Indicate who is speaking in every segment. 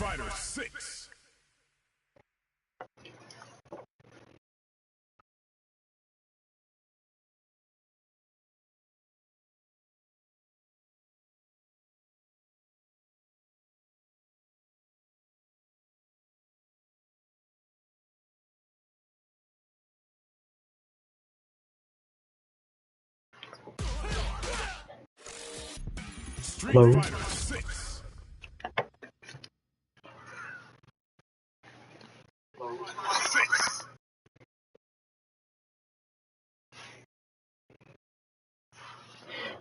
Speaker 1: Fighter 6.
Speaker 2: Hello.
Speaker 1: Fighter 6.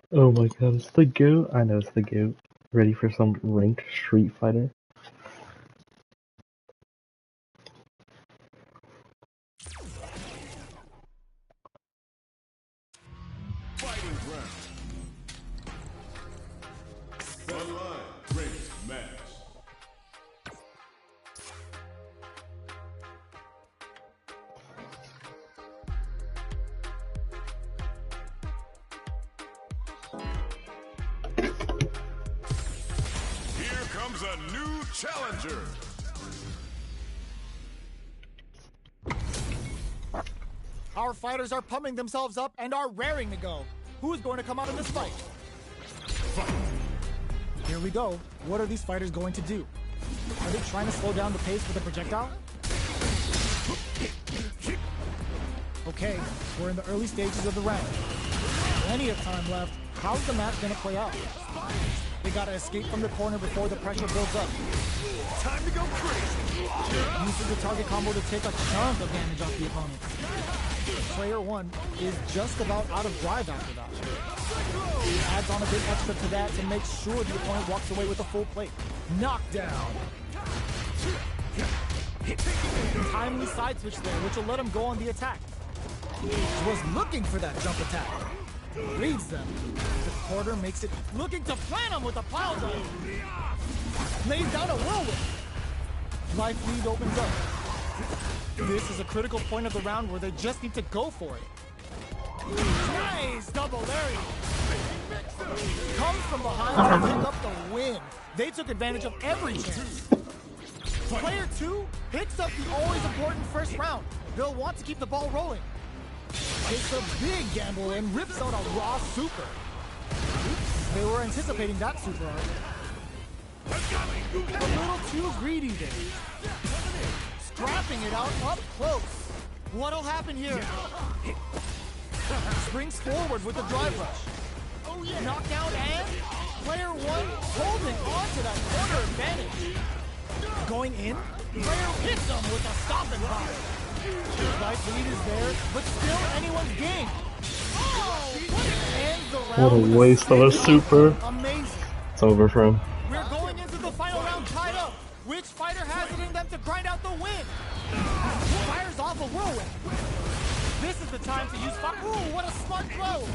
Speaker 2: Oh my god, it's the GOAT? I know it's the GOAT. Ready for some ranked Street Fighter?
Speaker 1: Fighting round. Online race match. Here comes a new challenger.
Speaker 3: Our fighters are pumping themselves up and are raring to go. Who's going to come out in this fight?
Speaker 1: Fight.
Speaker 3: Here we go. What are these fighters going to do? Are they trying to slow down the pace with a projectile? Okay, we're in the early stages of the round. Plenty of time left. How's the match going to play out? They gotta escape from the corner before the pressure builds up.
Speaker 1: Time to go crazy.
Speaker 3: Uses the target combo to take a chunk of damage off the opponent. Player 1 is just about out of drive after that. He adds on a bit extra to that to make sure the opponent walks away with a full plate. Knockdown. Timely side switch there, which will let him go on the attack. Was looking for that jump attack. Reads them. The quarter makes it looking to plant him with a pile drive. Lays down a whirlwind. Life lead opens up. This is a critical point of the round where they just need to go for it. Nice double Larry. Comes from behind to pick up the win. They took advantage of every chance. Player 2 picks up the always important first round. They'll want to keep the ball rolling. Takes a big gamble and rips out a raw super. Oops, they were anticipating that super art. A little too greedy there. Scrapping it out up close. What'll happen here? Springs forward with the drive rush. Knockdown and player 1 holding on to that corner advantage. Going in, player hits him with a stop and pop. Life lead is there, but still anyone's game.
Speaker 2: What a waste of a super.
Speaker 3: Amazing.
Speaker 2: It's over for him.
Speaker 3: We're going into the final round tied up. Which fighter has it in them to grind out the win? Fires off a whirlwind. This is the time to use fire. Ooh, what a smart throw.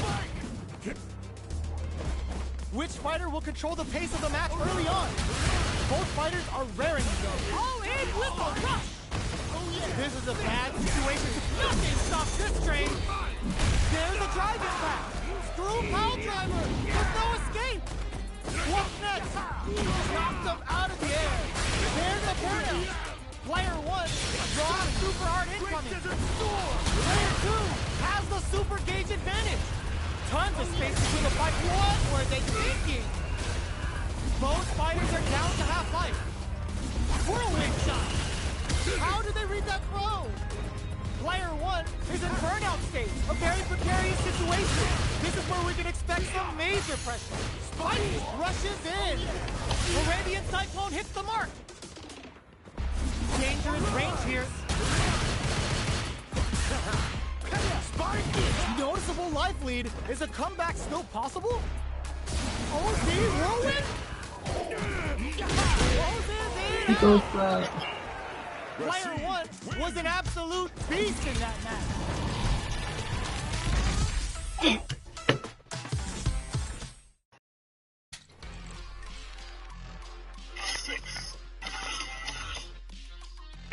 Speaker 3: Which fighter will control the pace of the match early on? Both fighters are raring to go. All in with a rush. This is a bad situation. Nothing stops this train. There's a drive impact. Screw pile driver. There's no escape. What's next? Knocked him out of the air. There's a burnout. Player 1 draws super hard incoming. Player 2 has the super gauge advantage. Tons of space between the fight. What were they thinking? Both fighters are down to half life. Whirlwind shot. How did they read that throw? Player 1 is in burnout state, a very precarious situation. This is where we can expect some major pressure. Spike rushes in. Arabian Cyclone hits the mark. Dangerous range here. Spike! Noticeable life lead. Is a comeback still possible? OZ Whirlwind?
Speaker 2: He goes that.
Speaker 3: Player 1 was an absolute beast in that match.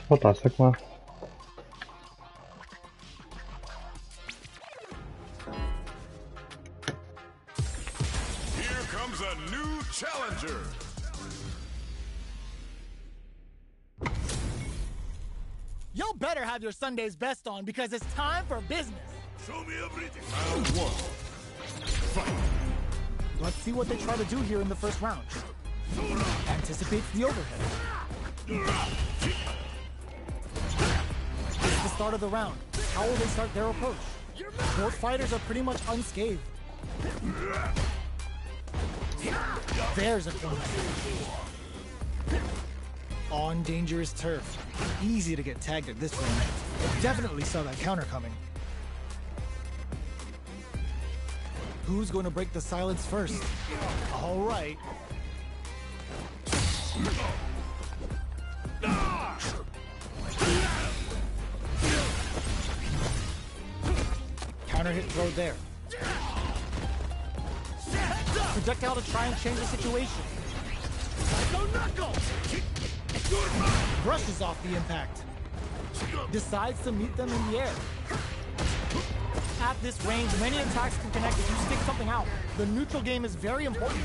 Speaker 2: Fantastic, man.
Speaker 1: Here comes a new challenger.
Speaker 3: Y'all better have your Sunday's best on because it's time for business.
Speaker 1: Show me everything. Round 1. Fight.
Speaker 3: Let's see what they try to do here in the first round. Anticipates the overhead. It's the start of the round. How will they start their approach? Both fighters are pretty much unscathed. There's a corner. On dangerous turf. Easy to get tagged at this range. Definitely saw that counter coming. Who's going to break the silence first? All right. Counter hit throw there. Projectile to try and change the situation. Brushes off the impact. Decides to meet them in the air. At this range, many attacks can connect if you stick something out. The neutral game is very important.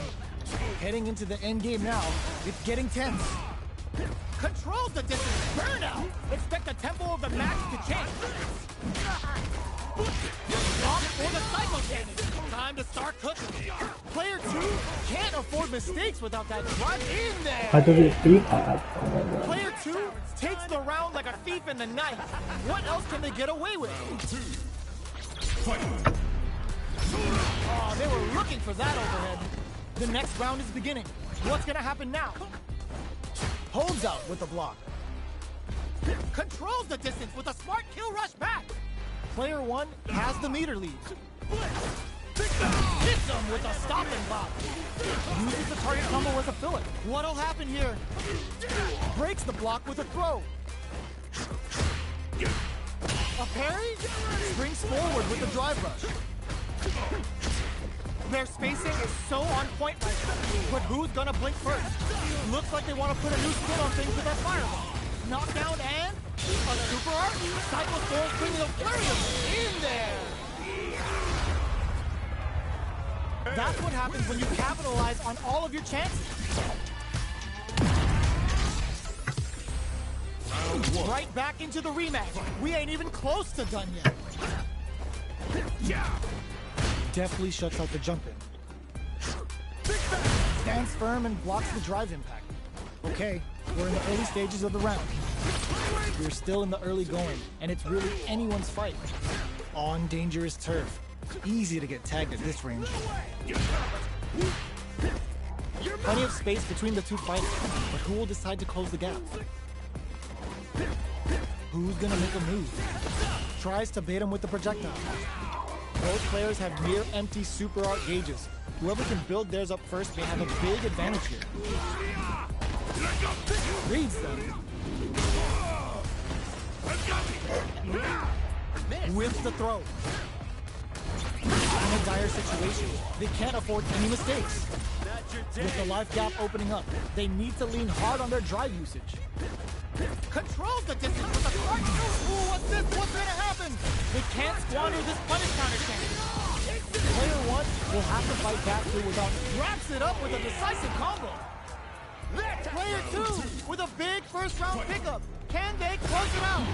Speaker 3: Heading into the end game now, it's getting tense. Controls the distance. Burnout. Expect the tempo of the match to change. Block for the cycle damage. Time to start cooking. Player 2 can't afford mistakes without that drive in there.
Speaker 2: How does it feel? Oh my god.
Speaker 3: Player 2 takes the round like a thief in the night. What else can they get away with? Oh, they were looking for that overhead. The next round is beginning. What's gonna happen now? Holds out with the block. Controls the distance with a smart kill rush back. Player 1 has the meter lead. Hits him with a stop and bop. Uses the target combo as a fillet. What'll happen here? Breaks the block with a throw. A parry? Springs forward with a drive rush. Their spacing is so on point right now. But who's gonna blink first? Looks like they want to put a new spin on things with that fireball. Knockdown and a super art. Cycle Souls bringing a flurry of in there. That's what happens when you capitalize on all of your chances. Right back into the rematch. We ain't even close to done yet. Deftly shuts out the jump in. Stands firm and blocks the drive impact. Okay, we're in the early stages of the round. We're still in the early going, and it's really anyone's fight. On dangerous turf. Easy to get tagged at this range. Plenty of space between the two fighters, but who will decide to close the gap? Who's gonna make a move? Tries to bait him with the projectile. Both players have near empty super art gauges. Whoever can build theirs up first may have a big advantage here. Reads them. Whips the throw. In a dire situation, they can't afford any mistakes. With the life gap opening up, they need to lean hard on their drive usage. Controls the distance with a smart. Ooh, what's this? What's gonna happen? They can't squander this punish counter chance. Player 1 will have to fight back through without wraps it up with a decisive combo. Player 2 with a big first round pickup. Can they close it out?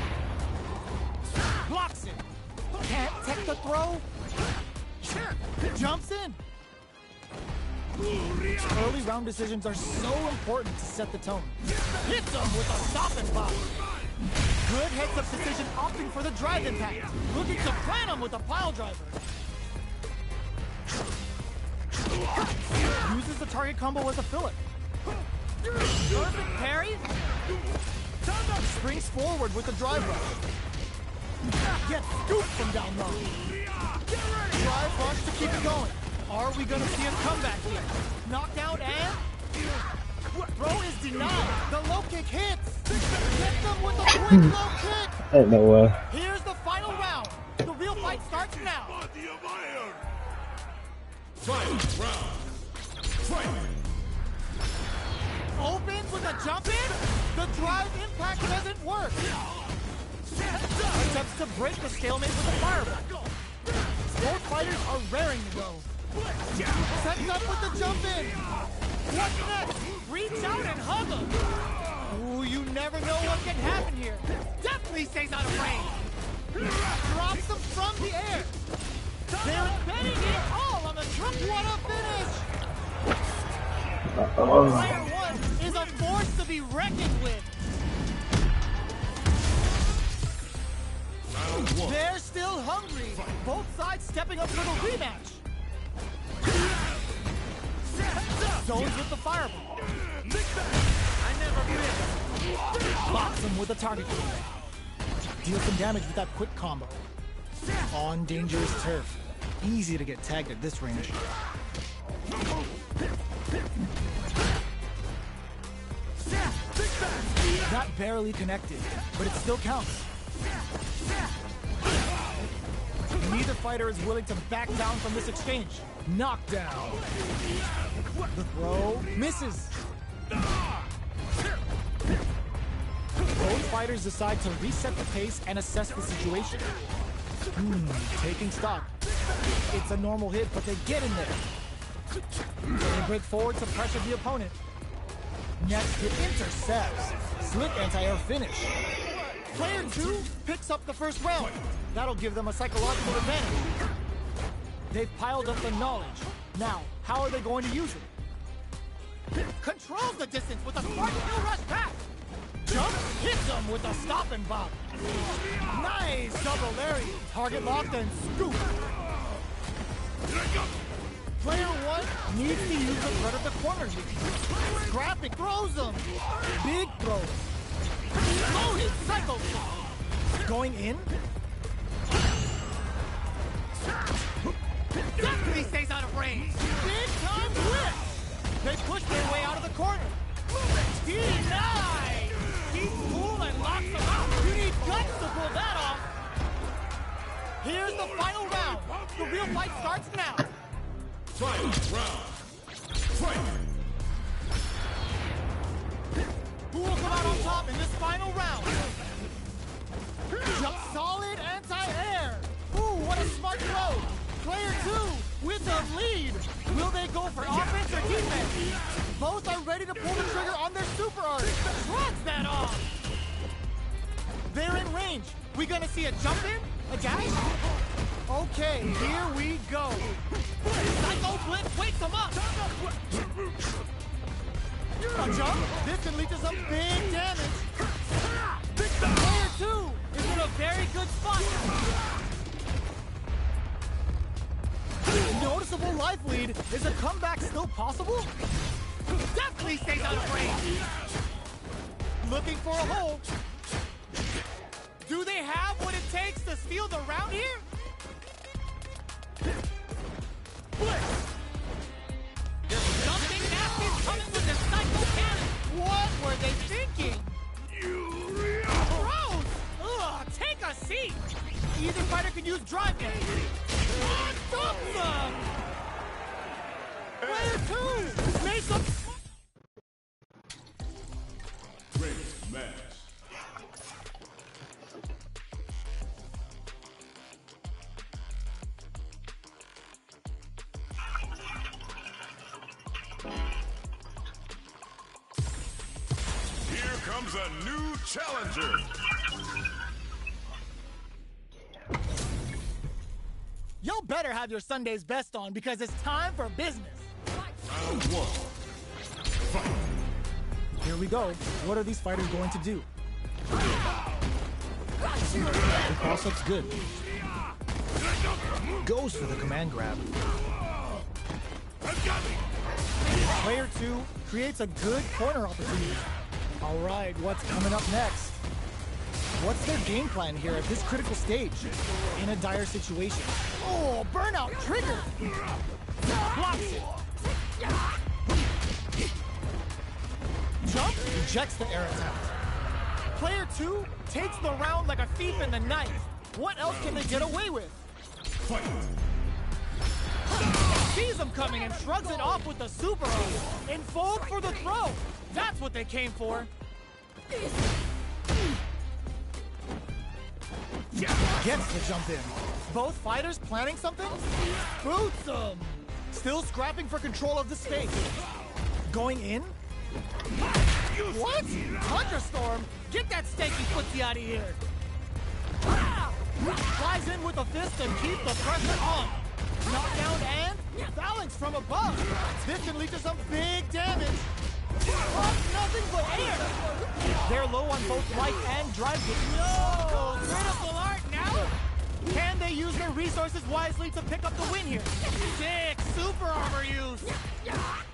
Speaker 3: Blocks it. Can't tech the throw. Jumps in. Early round decisions are so important to set the tone. Hits them with a stop and pop. Good heads-up decision, opting for the drive impact. Looking to plant him with a pile driver. Uses the target combo as a fillet. Perfect parry. Springs forward with a drive rush. Gets scooped from down low. Drive rush to keep it going. Are we gonna see a comeback here? Knockdown and throw is denied. The low kick hits. Get them with a quick low kick.
Speaker 2: I don't know.
Speaker 3: Here's the final round. The real fight starts now.
Speaker 1: Body of iron. Fight round. Fight.
Speaker 3: Opens with a jump in. The drive impact doesn't work. Attempts to break the stalemate with a fireball. Both fighters are raring to go. Sets up with the jump in. What's next? Reach out and hug him. Ooh, you never know what can happen here. Definitely Definitely stays out of range. Drops them from the air. They're betting it all on the truck. What a finish! Player one is a force to be reckoned with. They're still hungry. Both sides stepping up for the rematch. Zones with the fireball. I never miss. Box him with a target. Deal some damage with that quick combo. On dangerous turf. Easy to get tagged at this range. That barely connected, but it still counts. Neither fighter is willing to back down from this exchange. Knockdown. The throw misses. Both fighters decide to reset the pace and assess the situation. Taking stock. It's a normal hit, but they get in there. They break forward to pressure the opponent. Next hit intercepts. Slick anti-air finish. Player two picks up the first round. That'll give them a psychological advantage. They've piled up the knowledge. Now, how are they going to use it? Controls the distance with a smart skill rush back. Jump, hits them with a stop and bop. Nice double lariat. Target locked and scoop. Player one needs to use the threat of the corner lead. Scrapping throws them. Big throw. Loaded cycle. Going in. Definitely stays out of range. Big time whip. They push their way out of the corner. Denied. Keeps cool and locks them out. You need guts to pull that off. Here's the final round. The real fight starts now.
Speaker 1: Final round. Fight.
Speaker 3: Who will come out on top in this final round? Jump solid anti-air. Ooh, what a smart throw. Player two with the lead. Will they go for offense or defense? Both are ready to pull the trigger on their super art. Shrugs that off. They're in range. We gonna see a jump in? A dash? Okay, here we go. Psycho Blitz wakes them up. A jump. This can lead to some big damage. Player two is in a very good spot. Noticeable life lead. Is a comeback still possible? Definitely stays out of range. Looking for a hole. Do they have what it takes to steal the round here? Blitz. There's something nasty coming with the Psycho Cannon. What were they thinking? Gross! Ugh, take a seat. Either fighter can use drive damage. Stop them! Player two! Make them...
Speaker 1: Great match. Here comes a new challenger.
Speaker 3: Y'all better have your Sunday's best on because it's time for business.
Speaker 1: Round one. Fight.
Speaker 3: Here we go. What are these fighters going to do? The cross-up's good. Goes for the command grab. Player two creates a good corner opportunity. All right, what's coming up next? What's their game plan here at this critical stage? In a dire situation. Oh, burnout trigger! Blocks it. Jump rejects the air attack. Player two takes the round like a thief in the night. What else can they get away with?
Speaker 1: Fight.
Speaker 3: Sees them coming and shrugs it off with the super arm. And fold for the throw. That's what they came for. Gets the jump in. Both fighters planning something? Boots them. Still scrapping for control of the space. Going in? What? Thunderstorm? Get that stanky footsie out of here. Flies in with a fist to keep the pressure on. Knockdown and phalanx from above. This can lead to some big damage. Nothing but air. They're low on both life and drive. No! Critical art now? Can they use their resources wisely to pick up the win here? Sick super armor use.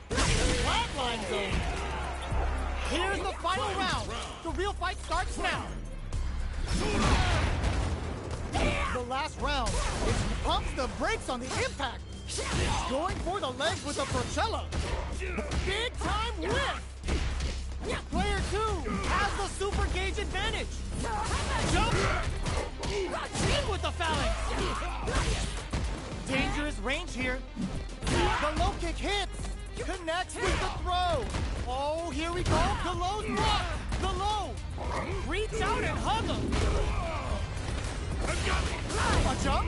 Speaker 3: Flatline zone. Here's the final round. The real fight starts now. The last round. It pumps the brakes on the impact. Going for the legs with the Porcella. Big time whiff. Player 2 has the super gauge advantage. Jump. In with the phalanx. Dangerous range here. The low kick hits. Connects with the throw. Oh, here we go. The low's blocked. The low. Reach out and hug him. A jump.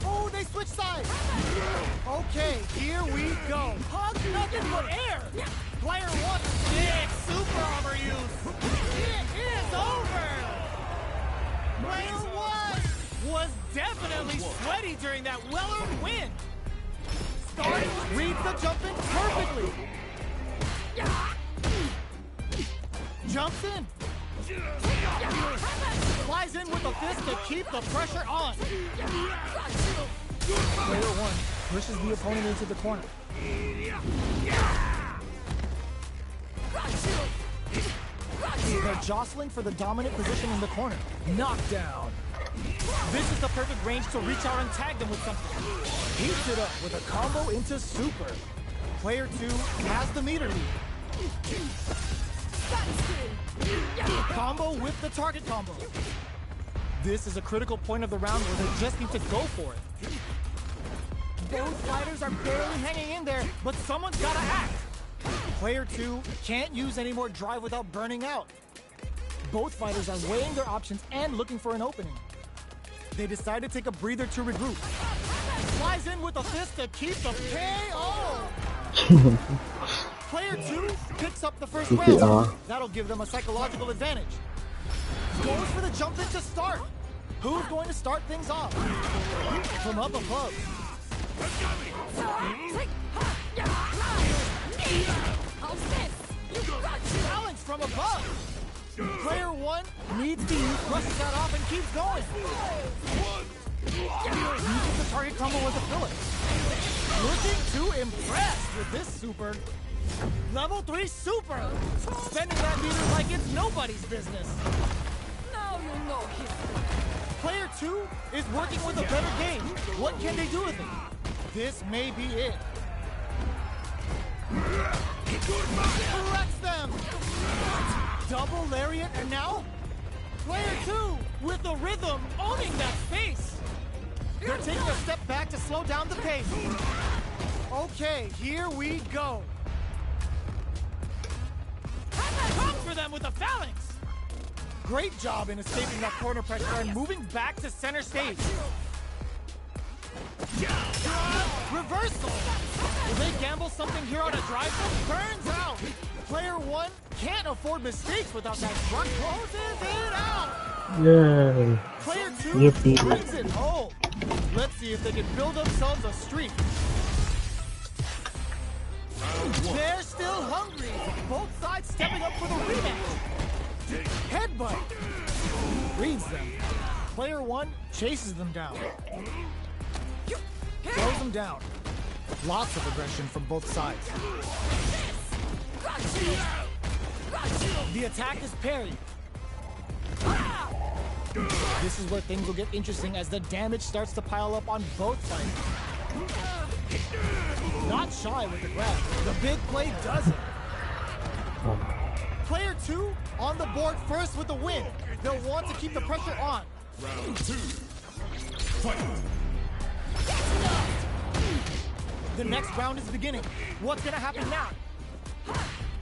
Speaker 3: Oh, they switch sides. Okay, here we go. Hug nothing but air. Player 1, big super armor use. It is over. Player 1 was definitely sweaty during that well-earned win. Start reads the jump in perfectly. Jumps in. Flies in with a fist to keep the pressure on. Player 1 pushes the opponent into the corner. They're jostling for the dominant position in the corner. Knockdown. This is the perfect range to reach out and tag them with something. Heats it up with a combo into super. Player 2 has the meter lead. Combo with the target combo. This is a critical point of the round where they just need to go for it. Both fighters are barely hanging in there, but someone's gotta act. Player 2 can't use any more drive without burning out. Both fighters are weighing their options and looking for an opening. They decide to take a breather to regroup. Flies in with a fist to keep the KO! Player 2 picks up the first round. That'll give them a psychological advantage. Goes for the jump in to start. Who's going to start things off? From up above. Challenge from above. Player 1 needs to use, brushes that off and keeps going. Uses the target combo as a filler. Looking to impress with this super. Level 3 super. Spending that meter like it's nobody's business. Now you know him. Player 2 is working with a better game. What can they do with it? This may be it. Corrects them. Double lariat, and now player 2 with the rhythm owning that space. They're taking a step back to slow down the pace. Okay, here we go. Comes for them with a phalanx. Great job in escaping that corner pressure and moving back to center stage. Reversal. Will they gamble something here on a drive? Burns out. Player 1 can't afford mistakes without that front. Closes it out.
Speaker 2: Yay.
Speaker 3: Player 2
Speaker 2: Yippee.
Speaker 3: brings it home. Let's see if they can build themselves a streak. They're still hungry. Both sides stepping up for the rematch. Headbutt. Reads them. Player 1 chases them down. Throws them down. Lots of aggression from both sides. The attack is parried. This is where things will get interesting as the damage starts to pile up on both sides. Not shy with the grab. The big play does it. Player 2 on the board first with the win. They'll want to keep the pressure on.
Speaker 1: Round 2. Fight.
Speaker 3: The next round is beginning. What's gonna happen now?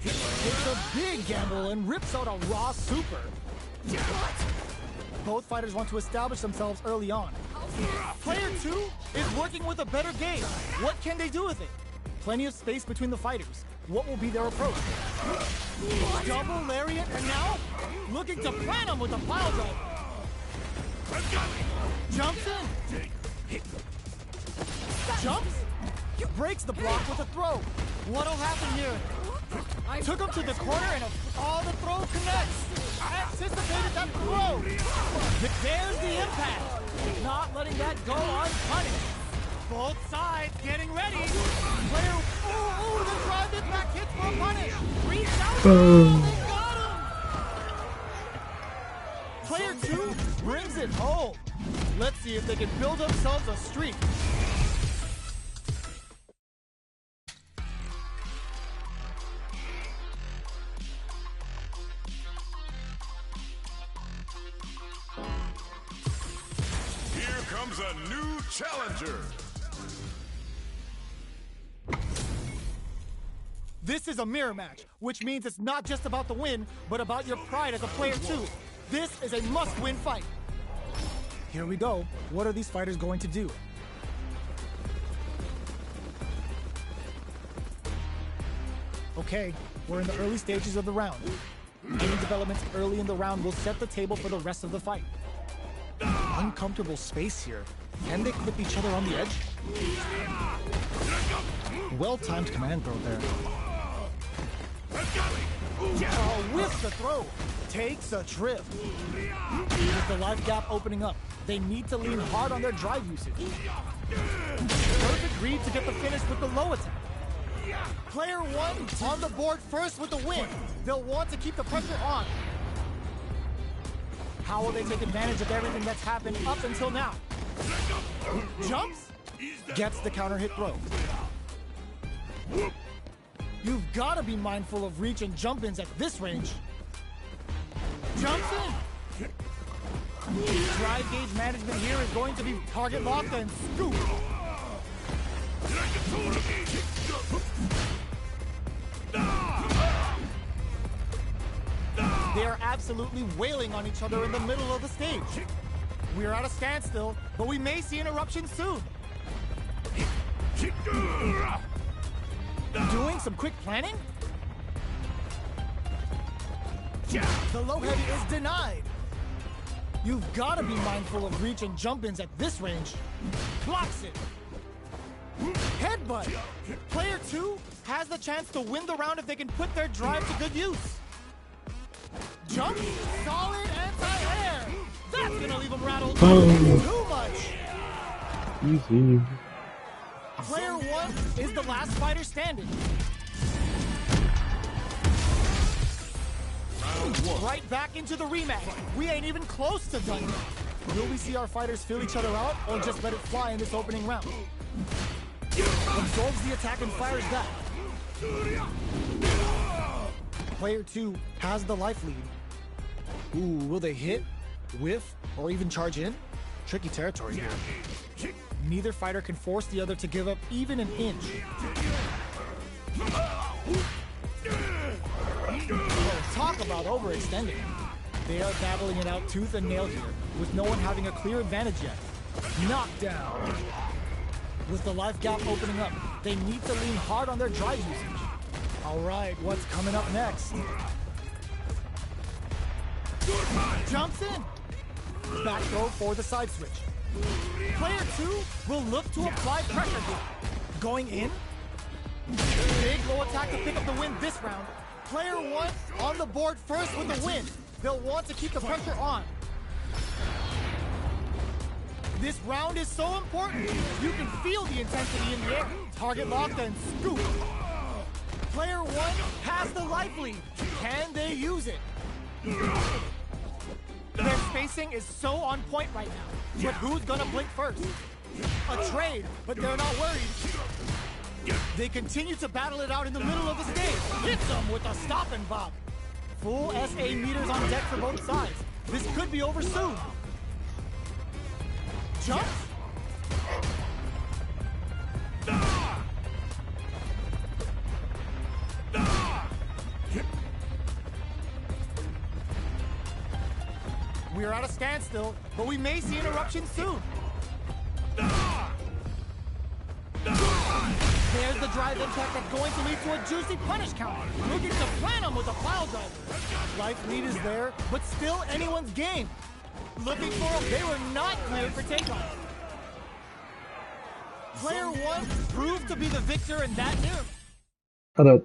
Speaker 3: It's a big gamble and rips out a raw super. Both fighters want to establish themselves early on. Player 2 is working with a better game. What can they do with it? Plenty of space between the fighters. What will be their approach? Double lariat, and now looking to plant him with a pile driver. Jumps in. Jumps. Breaks the block with a throw. What'll happen here? Took him to the corner and the throw connects. Anticipated that throw. There's the impact. Not letting that go unpunished. Both sides getting ready. Player, the drive impact hits for a punish. Reach out. They got him. Player 2 brings it home. Let's see if they can build themselves a streak.
Speaker 1: Here comes a new challenger.
Speaker 3: This is a mirror match, which means it's not just about the win, but about your pride as a player too. This is a must-win fight. Here we go. What are these fighters going to do? Okay, we're in the early stages of the round. Any developments early in the round will set the table for the rest of the fight. Uncomfortable space here. Can they clip each other on the edge? Well-timed command throw there. Whiffs the throw. Takes a trip. With the life gap opening up, they need to lean hard on their drive usage. Perfect read to get the finish with the low attack. Player 1 on the board first with the win. They'll want to keep the pressure on. How will they take advantage of everything that's happened up until now? Jumps, gets the counter hit throw. You've got to be mindful of reach and jump-ins at this range. Jumps in. Drive gauge management here is going to be target locked and scoop. They are absolutely wailing on each other in the middle of the stage. We are at a standstill, but we may see an eruption soon. Doing some quick planning? The low heavy is denied. You've got to be mindful of reach and jump-ins at this range. Blocks it. Headbutt. Player 2 has the chance to win the round if they can put their drive to good use. Jump, solid anti-air. That's gonna leave him rattled. Too much.
Speaker 2: Easy.
Speaker 3: Player 1 is the last fighter standing. Right back into the rematch. We ain't even close to done yet. Will we see our fighters fill each other out, or just let it fly in this opening round? Absorbs the attack and fires back. Player 2 has the life lead. Ooh, will they hit, whiff, or even charge in? Tricky territory here. Neither fighter can force the other to give up even an inch. Oh, talk about overextending. They are battling it out tooth and nail here, with no one having a clear advantage yet. Knockdown. With the life gap opening up, they need to lean hard on their drive usage. All right, what's coming up next? Jumps in. Back throw for the side switch. Player 2 will look to apply pressure here. Going in. Big low attack to pick up the win this round. Player 1 on the board first with the win. They'll want to keep the pressure on. This round is so important. You can feel the intensity in the air. Target locked and scoop. Player 1 has the life lead. Can they use it? Their spacing is so on point right now. But who's gonna blink first? A trade, but they're not worried. They continue to battle it out in the middle of the stage. Hits them with a stop and bop. Full SA meters on deck for both sides. This could be over soon. Jump. We're at a standstill, but we may see an eruption soon. There's the drive impact that's going to lead to a juicy punish counter. Looking to plan him with a pile driver. Life lead is there, but still anyone's game. Looking for him, they were not cleared for takeoff. Player 1 proved to be the victor in that near.
Speaker 2: Hold up.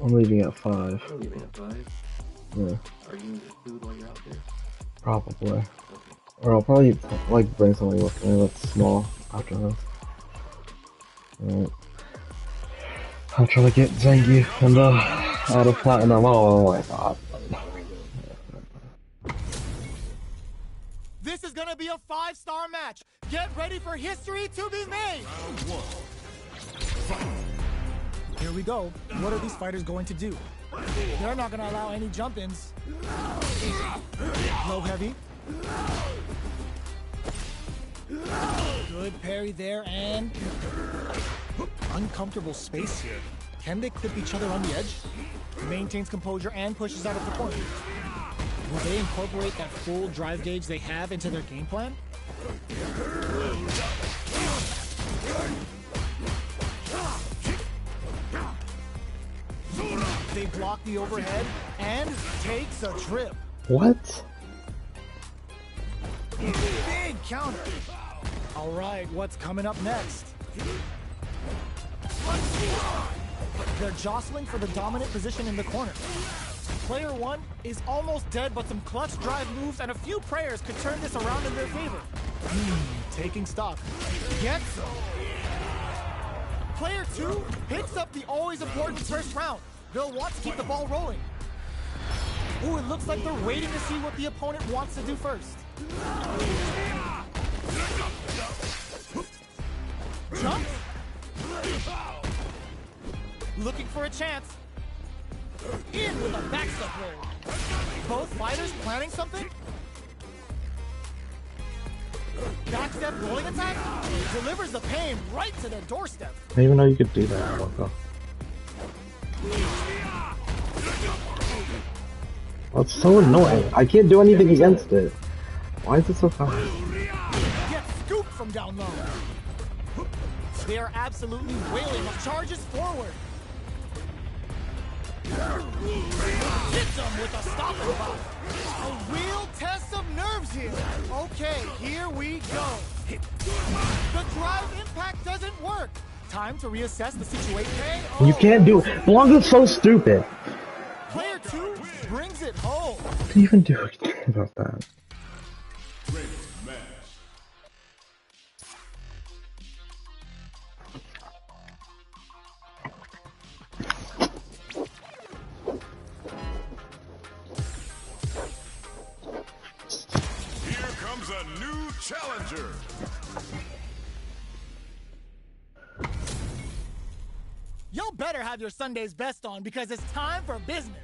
Speaker 2: I'm leaving at 5.
Speaker 4: You're leaving at 5?
Speaker 2: Yeah.
Speaker 4: Are you gonna get food while you're out there?
Speaker 2: Probably.
Speaker 4: Okay.
Speaker 2: Or I'll probably like bring something with me that's small after this. Alright. I'm trying to get Zengi and out of platinum. Oh my god.
Speaker 3: This is gonna be a 5-star match. Get ready for history to be made. Here we go. What are these fighters going to do? They're not gonna allow any jump-ins. Low heavy. Good parry there, and uncomfortable space here. Can they clip each other on the edge? Maintains composure and pushes out of the corner. Will they incorporate that full drive gauge they have into their game plan? They block the overhead and takes a trip.
Speaker 2: What?
Speaker 3: Big counter. All right, what's coming up next? They're jostling for the dominant position in the corner. Player 1 is almost dead, but some clutch drive moves and a few prayers could turn this around in their favor. Taking stock. Gets some. Player 2 picks up the always important first round. They'll want to keep the ball rolling. Ooh, it looks like they're waiting to see what the opponent wants to do first. Jump. Looking for a chance. In with a backstep roll. Both fighters planning something? Backstep rolling attack delivers the pain right to their doorstep.
Speaker 2: I didn't even know you could do that. Oh, that's so annoying. I can't do anything against it. Why is it so fast?
Speaker 3: Get scooped from down low. They are absolutely wailing. Charges forward. Hits them with a stop and pop. A real test of nerves here. Okay, here we go. The drive impact doesn't work. Time to reassess the situation.
Speaker 2: You can't do it. Blanca's so stupid.
Speaker 3: Player 2 brings it home.
Speaker 2: What do you even do about that?
Speaker 1: Here comes a new challenger.
Speaker 3: Y'all better have your Sunday's best on because it's time for business.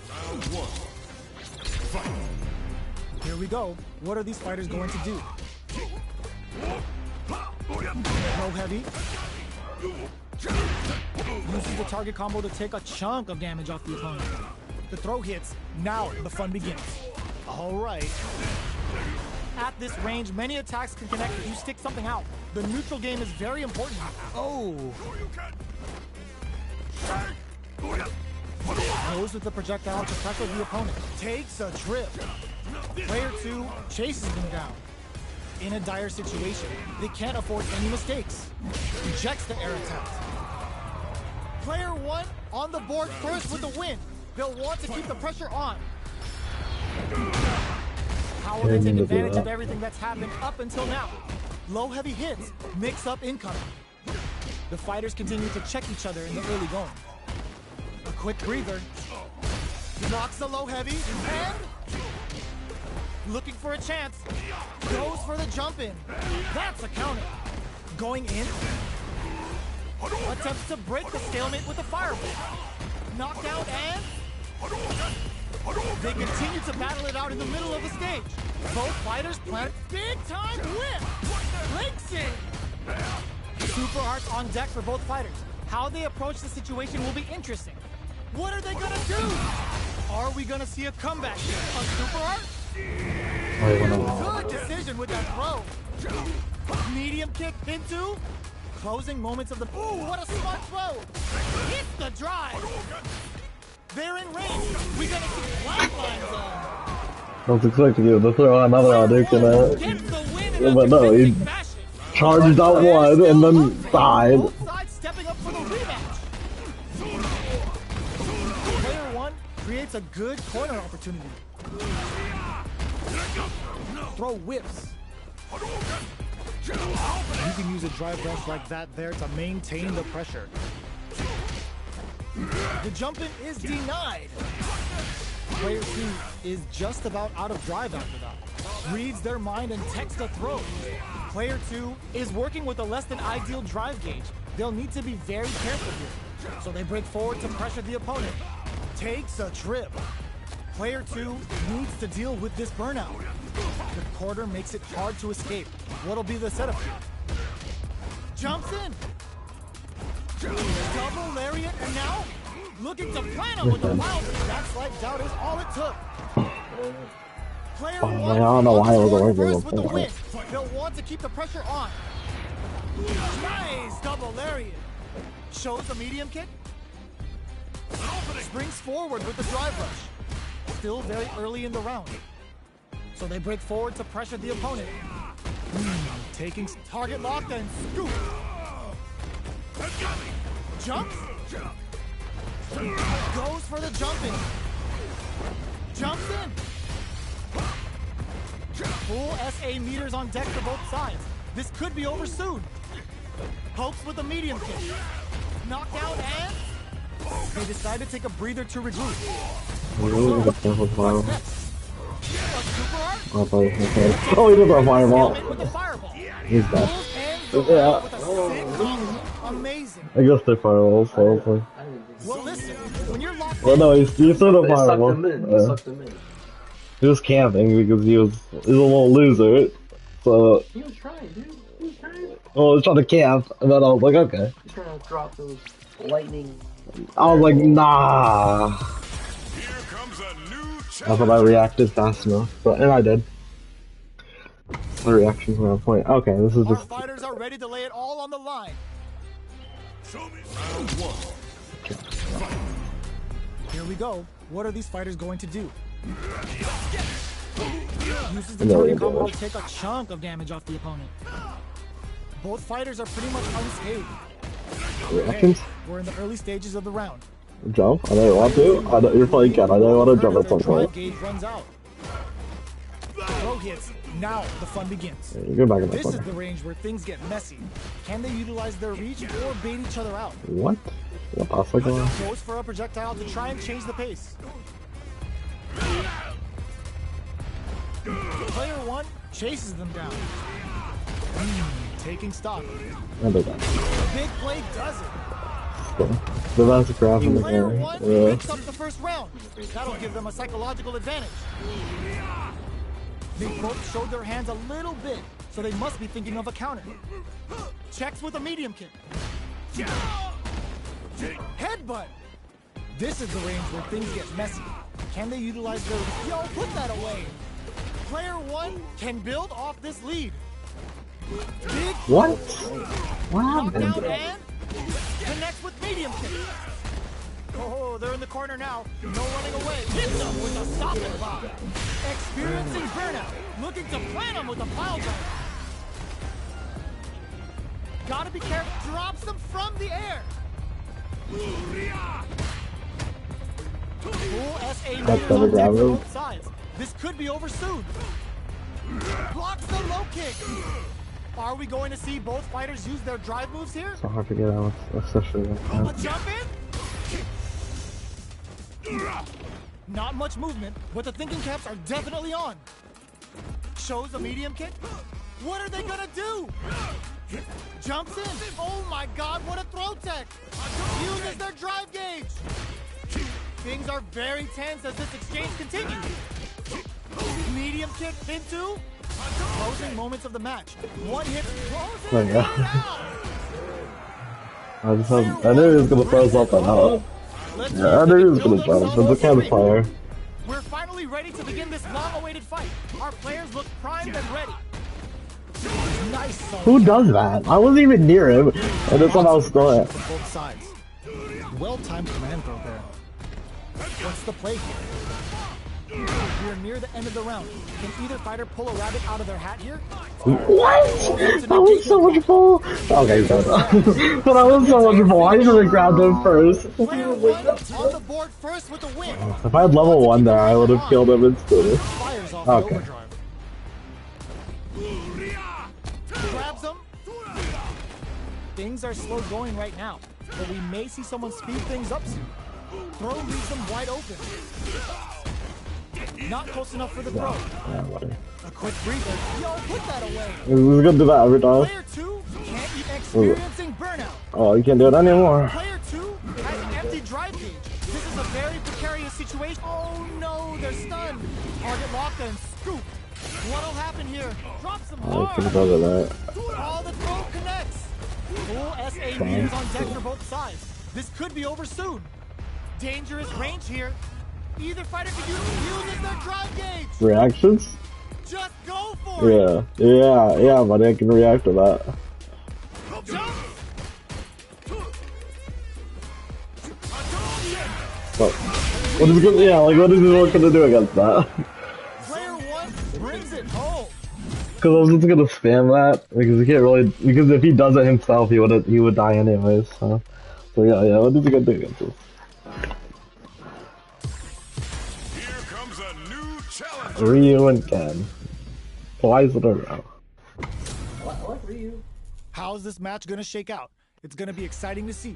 Speaker 1: Round 1. Fight.
Speaker 3: Here we go. What are these fighters going to do? Low heavy. Uses the target combo to take a chunk of damage off the opponent. The throw hits. Now the fun begins. All right. At this range, many attacks can connect if you stick something out. The neutral game is very important. Oh. Goes with the projectile to pressure the opponent. Takes a trip. Player 2 chases them down. In a dire situation, they can't afford any mistakes. Rejects the air attack. Player 1 on the board first with the win. They'll want to keep the pressure on. How will they take advantage of everything that's happened up until now? Low heavy hits, mix up incoming. The fighters continue to check each other in the early going. A quick breather. Blocks the low heavy and looking for a chance. Goes for the jump in. That's a counter. Going in. Attempts to break the stalemate with a fireball. Knockdown and they continue to battle it out in the middle of the stage. Both fighters plant big time whip. Links in. Super arts on deck for both fighters. How they approach the situation will be interesting. What are they gonna do? Are we gonna see a comeback here? A super art? Good decision with that throw. Medium kick into Closing moments of the... Ooh, what a smart throw! Hit the drive! They're in range. We're gonna see lifeline zone.
Speaker 2: I was expecting you to throw another Hadouken at it. But no, he charged out one and then died.
Speaker 3: Both sides stepping up for the rematch. Player one creates a good corner opportunity. Throw whips. You can use a drive rush like that there to maintain the pressure. The jump in is denied. Player 2 is just about out of drive after that. Reads their mind and takes the throw. Player 2 is working with a less than ideal drive gauge. They'll need to be very careful here. So they break forward to pressure the opponent. Takes a trip. Player 2 needs to deal with this burnout. The quarter makes it hard to escape. What'll be the setup here? Jumps in. Double lariat, and now looking to plan him with the wild. That slight doubt is all it took. Player one,
Speaker 2: I don't know why I was
Speaker 3: reverse with the win. They'll want to keep the pressure on. Nice double lariat. Shows the medium kick. Springs forward with the drive rush. Still very early in the round. So they break forward to pressure the opponent. Taking target locked and scoop. Jumps. Goes for the jumping. Jumps in. Full SA meters on deck for both sides. This could be over soon. Pokes with a medium kick. Knockdown and... They decide to take a breather to regroup.
Speaker 2: Oh, he did a fireball. He's dead. Yeah.
Speaker 3: Amazing.
Speaker 2: I guess they're fireballs, probably.
Speaker 3: Well, listen, when you're locked
Speaker 2: Well, no, he's sort of fireball.
Speaker 4: Sucked him in.
Speaker 2: He was camping because he was a little loser. So,
Speaker 4: He was trying, dude. He was trying.
Speaker 2: well, I was trying to camp, and then I was like, okay.
Speaker 4: He's trying to drop those lightning.
Speaker 2: I was like, nah.
Speaker 1: Here comes a new
Speaker 2: I thought I reacted fast enough, but and I did. My reactions were on point. Okay, this is
Speaker 3: Our
Speaker 2: just.
Speaker 3: fighters are ready to lay it all on the line.
Speaker 1: Show me round one.
Speaker 3: Here we go. What are these fighters going to do? Uses the
Speaker 2: No,
Speaker 3: target
Speaker 2: no,
Speaker 3: combo
Speaker 2: no.
Speaker 3: to take a chunk of damage off the opponent. Both fighters are pretty much unscathed.
Speaker 2: Reactions?
Speaker 3: We're in the early stages of the round.
Speaker 2: Jump? I know you want to. I know you're playing cat. I know you want to jump at some
Speaker 3: Their drive
Speaker 2: point.
Speaker 3: gauge runs out. Throw hits. Now the fun begins.
Speaker 2: Yeah, you're back in the
Speaker 3: This is
Speaker 2: corner.
Speaker 3: the range where things get messy. Can they utilize their reach or bait each other out?
Speaker 2: What? What the fuck?
Speaker 3: Goes for a projectile to try and change the pace. Player one chases them down. Taking stock.
Speaker 2: I did that.
Speaker 3: Big play does it.
Speaker 2: The last graph in the
Speaker 3: Player
Speaker 2: air.
Speaker 3: one
Speaker 2: Yeah.
Speaker 3: picks up the first round. That'll give them a psychological advantage. They both showed their hands a little bit, so they must be thinking of a counter. Checks with a medium kick. Headbutt. This is the range where things get messy. Can they utilize their... Yo, put that away. Player one can build off this lead. Big
Speaker 2: What? What
Speaker 3: knockdown
Speaker 2: happened?
Speaker 3: and connects with medium kick. Oh, they're in the corner now. No running away. Hits them with a stop and block. Experiencing burnout. Looking to plan them with a pile driver. Gotta be careful. Drops them from the air. Full SA
Speaker 2: That's
Speaker 3: meters
Speaker 2: never
Speaker 3: on deck
Speaker 2: grabbed
Speaker 3: for
Speaker 2: him.
Speaker 3: both sides. This could be over soon. Blocks the low kick. Are we going to see both fighters use their drive moves here?
Speaker 2: So hard to get out, especially with
Speaker 3: A
Speaker 2: that.
Speaker 3: jump in? Not much movement, but the thinking caps are definitely on. Shows a medium kick. What are they gonna do? Jumps in. Oh my god, what a throw tech. Uses their drive gauge. Things are very tense as this exchange continues. Medium kick into closing moments of the match. One hit closes
Speaker 2: There you go.
Speaker 3: it out.
Speaker 2: I knew he was gonna throw something out.
Speaker 3: Let's see
Speaker 2: Yeah, I
Speaker 3: if
Speaker 2: knew
Speaker 3: they
Speaker 2: he
Speaker 3: can
Speaker 2: was gonna
Speaker 3: build
Speaker 2: jump, but the
Speaker 3: themselves up.
Speaker 2: campfire.
Speaker 3: We're finally ready to begin this long-awaited fight. Our players look primed and ready. Nice.
Speaker 2: Who does that? I wasn't even near him, and it's somehow still it.
Speaker 3: Both sides. Well-timed command throw there. What's the play here? We're near the end of the round. Can either fighter pull a rabbit out of their hat here?
Speaker 2: What? That was so much fun. Okay, so but that was so much fun. I should have grabbed him first.
Speaker 3: Player one on the board first with the win.
Speaker 2: If I had level 1 there, I would have killed him instantly.
Speaker 3: Fires off the
Speaker 2: Okay.
Speaker 3: overdrive. Grabs him. Things are slow going right now, but we may see someone speed things up soon. Throw leaves them wide open. Not close enough for the throw.
Speaker 2: Yeah, whatever.
Speaker 3: A quick breather. Yo, put that away.
Speaker 2: This is gonna do that every time.
Speaker 3: Player 2 can't be experiencing burnout.
Speaker 2: Oh, you can't do it anymore.
Speaker 3: Player 2 has an empty drive gauge. This is a very precarious situation. Oh no, they're stunned. Target locked and scoop. What'll happen here? Drops them
Speaker 2: I
Speaker 3: hard.
Speaker 2: could've done that.
Speaker 3: All the throw connects. Full SA meters on deck for both sides. This could be over soon. Dangerous range here. Either fighter could use their drive gauge.
Speaker 2: Reactions?
Speaker 3: Just go for it.
Speaker 2: Yeah, buddy, I can react to that.
Speaker 3: Jump.
Speaker 2: But what is he gonna, what is he gonna do against that?
Speaker 3: Player 1 brings it home.
Speaker 2: Because I was just gonna spam that because he can't really, because if he does it himself, he would die anyways. So yeah, what is he gonna do against this?
Speaker 1: Here comes a new challenge.
Speaker 2: Ryu and Ken. Twice in a row.
Speaker 4: I like Ryu.
Speaker 3: How's this match gonna shake out? It's gonna be exciting to see.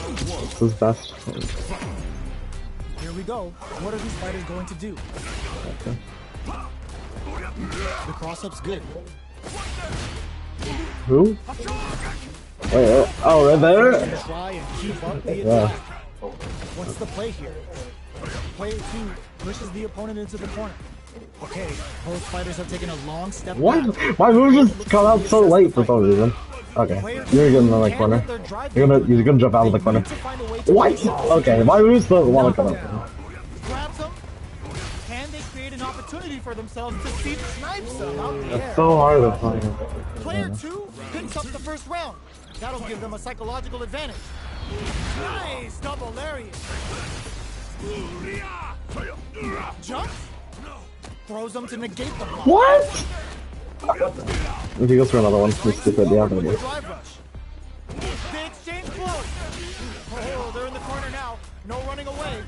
Speaker 2: It's his best.
Speaker 3: Here we go. What are these fighters going to do?
Speaker 2: Okay.
Speaker 3: The cross-up's good.
Speaker 2: Who? Wait, oh, right there?
Speaker 3: Try and keep up the
Speaker 2: Yeah.
Speaker 3: attack. What's the play here? Player 2 pushes the opponent into the corner. Okay, both fighters have taken a long step
Speaker 2: What?
Speaker 3: back.
Speaker 2: My move just cut out so late for some reason. Okay, you're getting in the corner. You're gonna jump out of the corner. What? Okay, my move still wanna come out.
Speaker 3: Grabs them. Can they create an opportunity for themselves to see the snipes them out the air?
Speaker 2: So hard to find.
Speaker 3: Player 2 picks up the first round. That'll give them a psychological advantage. Nice double lariat. Jumps. Throws them to negate the block.
Speaker 2: What? If he goes for another one, he's stupid. Yeah, I'm gonna do it.
Speaker 3: Drive rush. They exchange blows. Oh, they're in the corner now. No running away.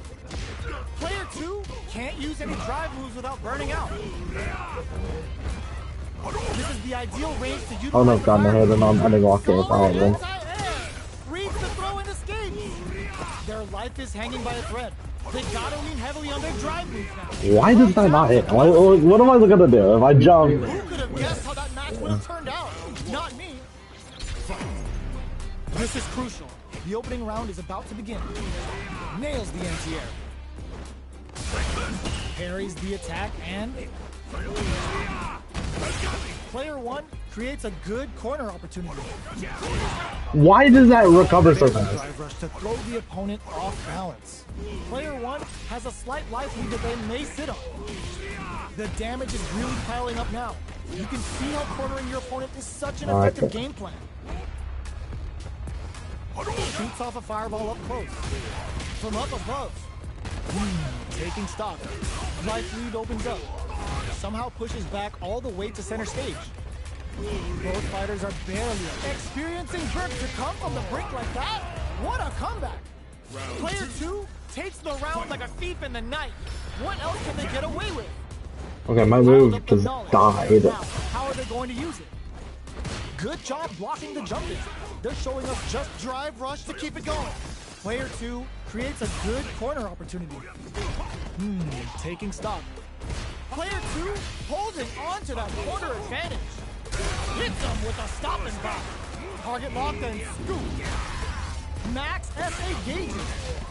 Speaker 3: Player 2 can't use any drive moves without burning out. This is the ideal range to utilize.
Speaker 2: Oh no, got my head and I'm ending walking probably.
Speaker 3: Reads the throw and escapes. Their life is hanging by a thread. They gotta lean heavily on their drive moves now.
Speaker 2: Why does that not hit? What am I gonna do if I jump?
Speaker 3: Who could have guessed how that match would have turned out? Not me. This is crucial. The opening round is about to begin. Nails the anti-air. Parries the attack and... Player 1 creates a good corner opportunity.
Speaker 2: Why does that recover so fast?
Speaker 3: Drive rush to throw the opponent off balance. Player 1 has a slight life lead that they may sit on. The damage is really piling up now. You can see how cornering your opponent is such an effective game plan. Shoots off a fireball up close. From up above. Taking stock. Life lead opens up. Somehow pushes back all the way to center stage. Both fighters are barely experiencing grip to come from the brink like that. What a comeback! Player 2 takes the round like a thief in the night. What else can they get away with?
Speaker 2: Okay, my move just died.
Speaker 3: Now, how are they going to use it? Good job blocking the jump in. They're showing us just drive rush to keep it going. Player 2 creates a good corner opportunity. Taking stock. Player 2 holding on to that corner advantage. Hits them with a stop and block. Target locked and scoop. Max SA gauges.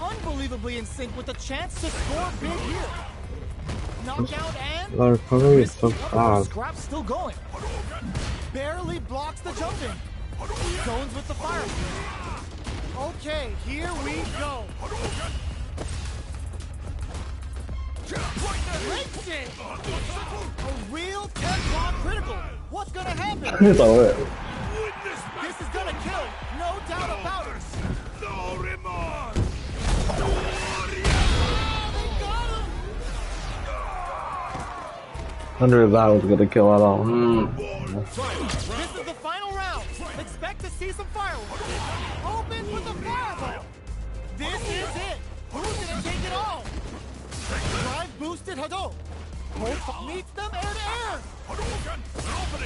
Speaker 3: Unbelievably in sync with a chance to score big here. Knockout and...
Speaker 2: The recovery is so fast.
Speaker 3: Scrap's still going. Barely blocks the jumping. Zones with the fire. Okay, here we go. Breaks it. A real 10-block critical. What's gonna happen?
Speaker 2: It's alright.
Speaker 1: Witness
Speaker 3: This is gonna kill, no doubt about it.
Speaker 1: no remorse.
Speaker 2: Wonder if that was gonna kill at all.
Speaker 3: This is the final round. Expect to see some fireworks. Open with the fireball. This is it. Who's gonna take it all? Drive boosted Hadouken. Both meets them air to air.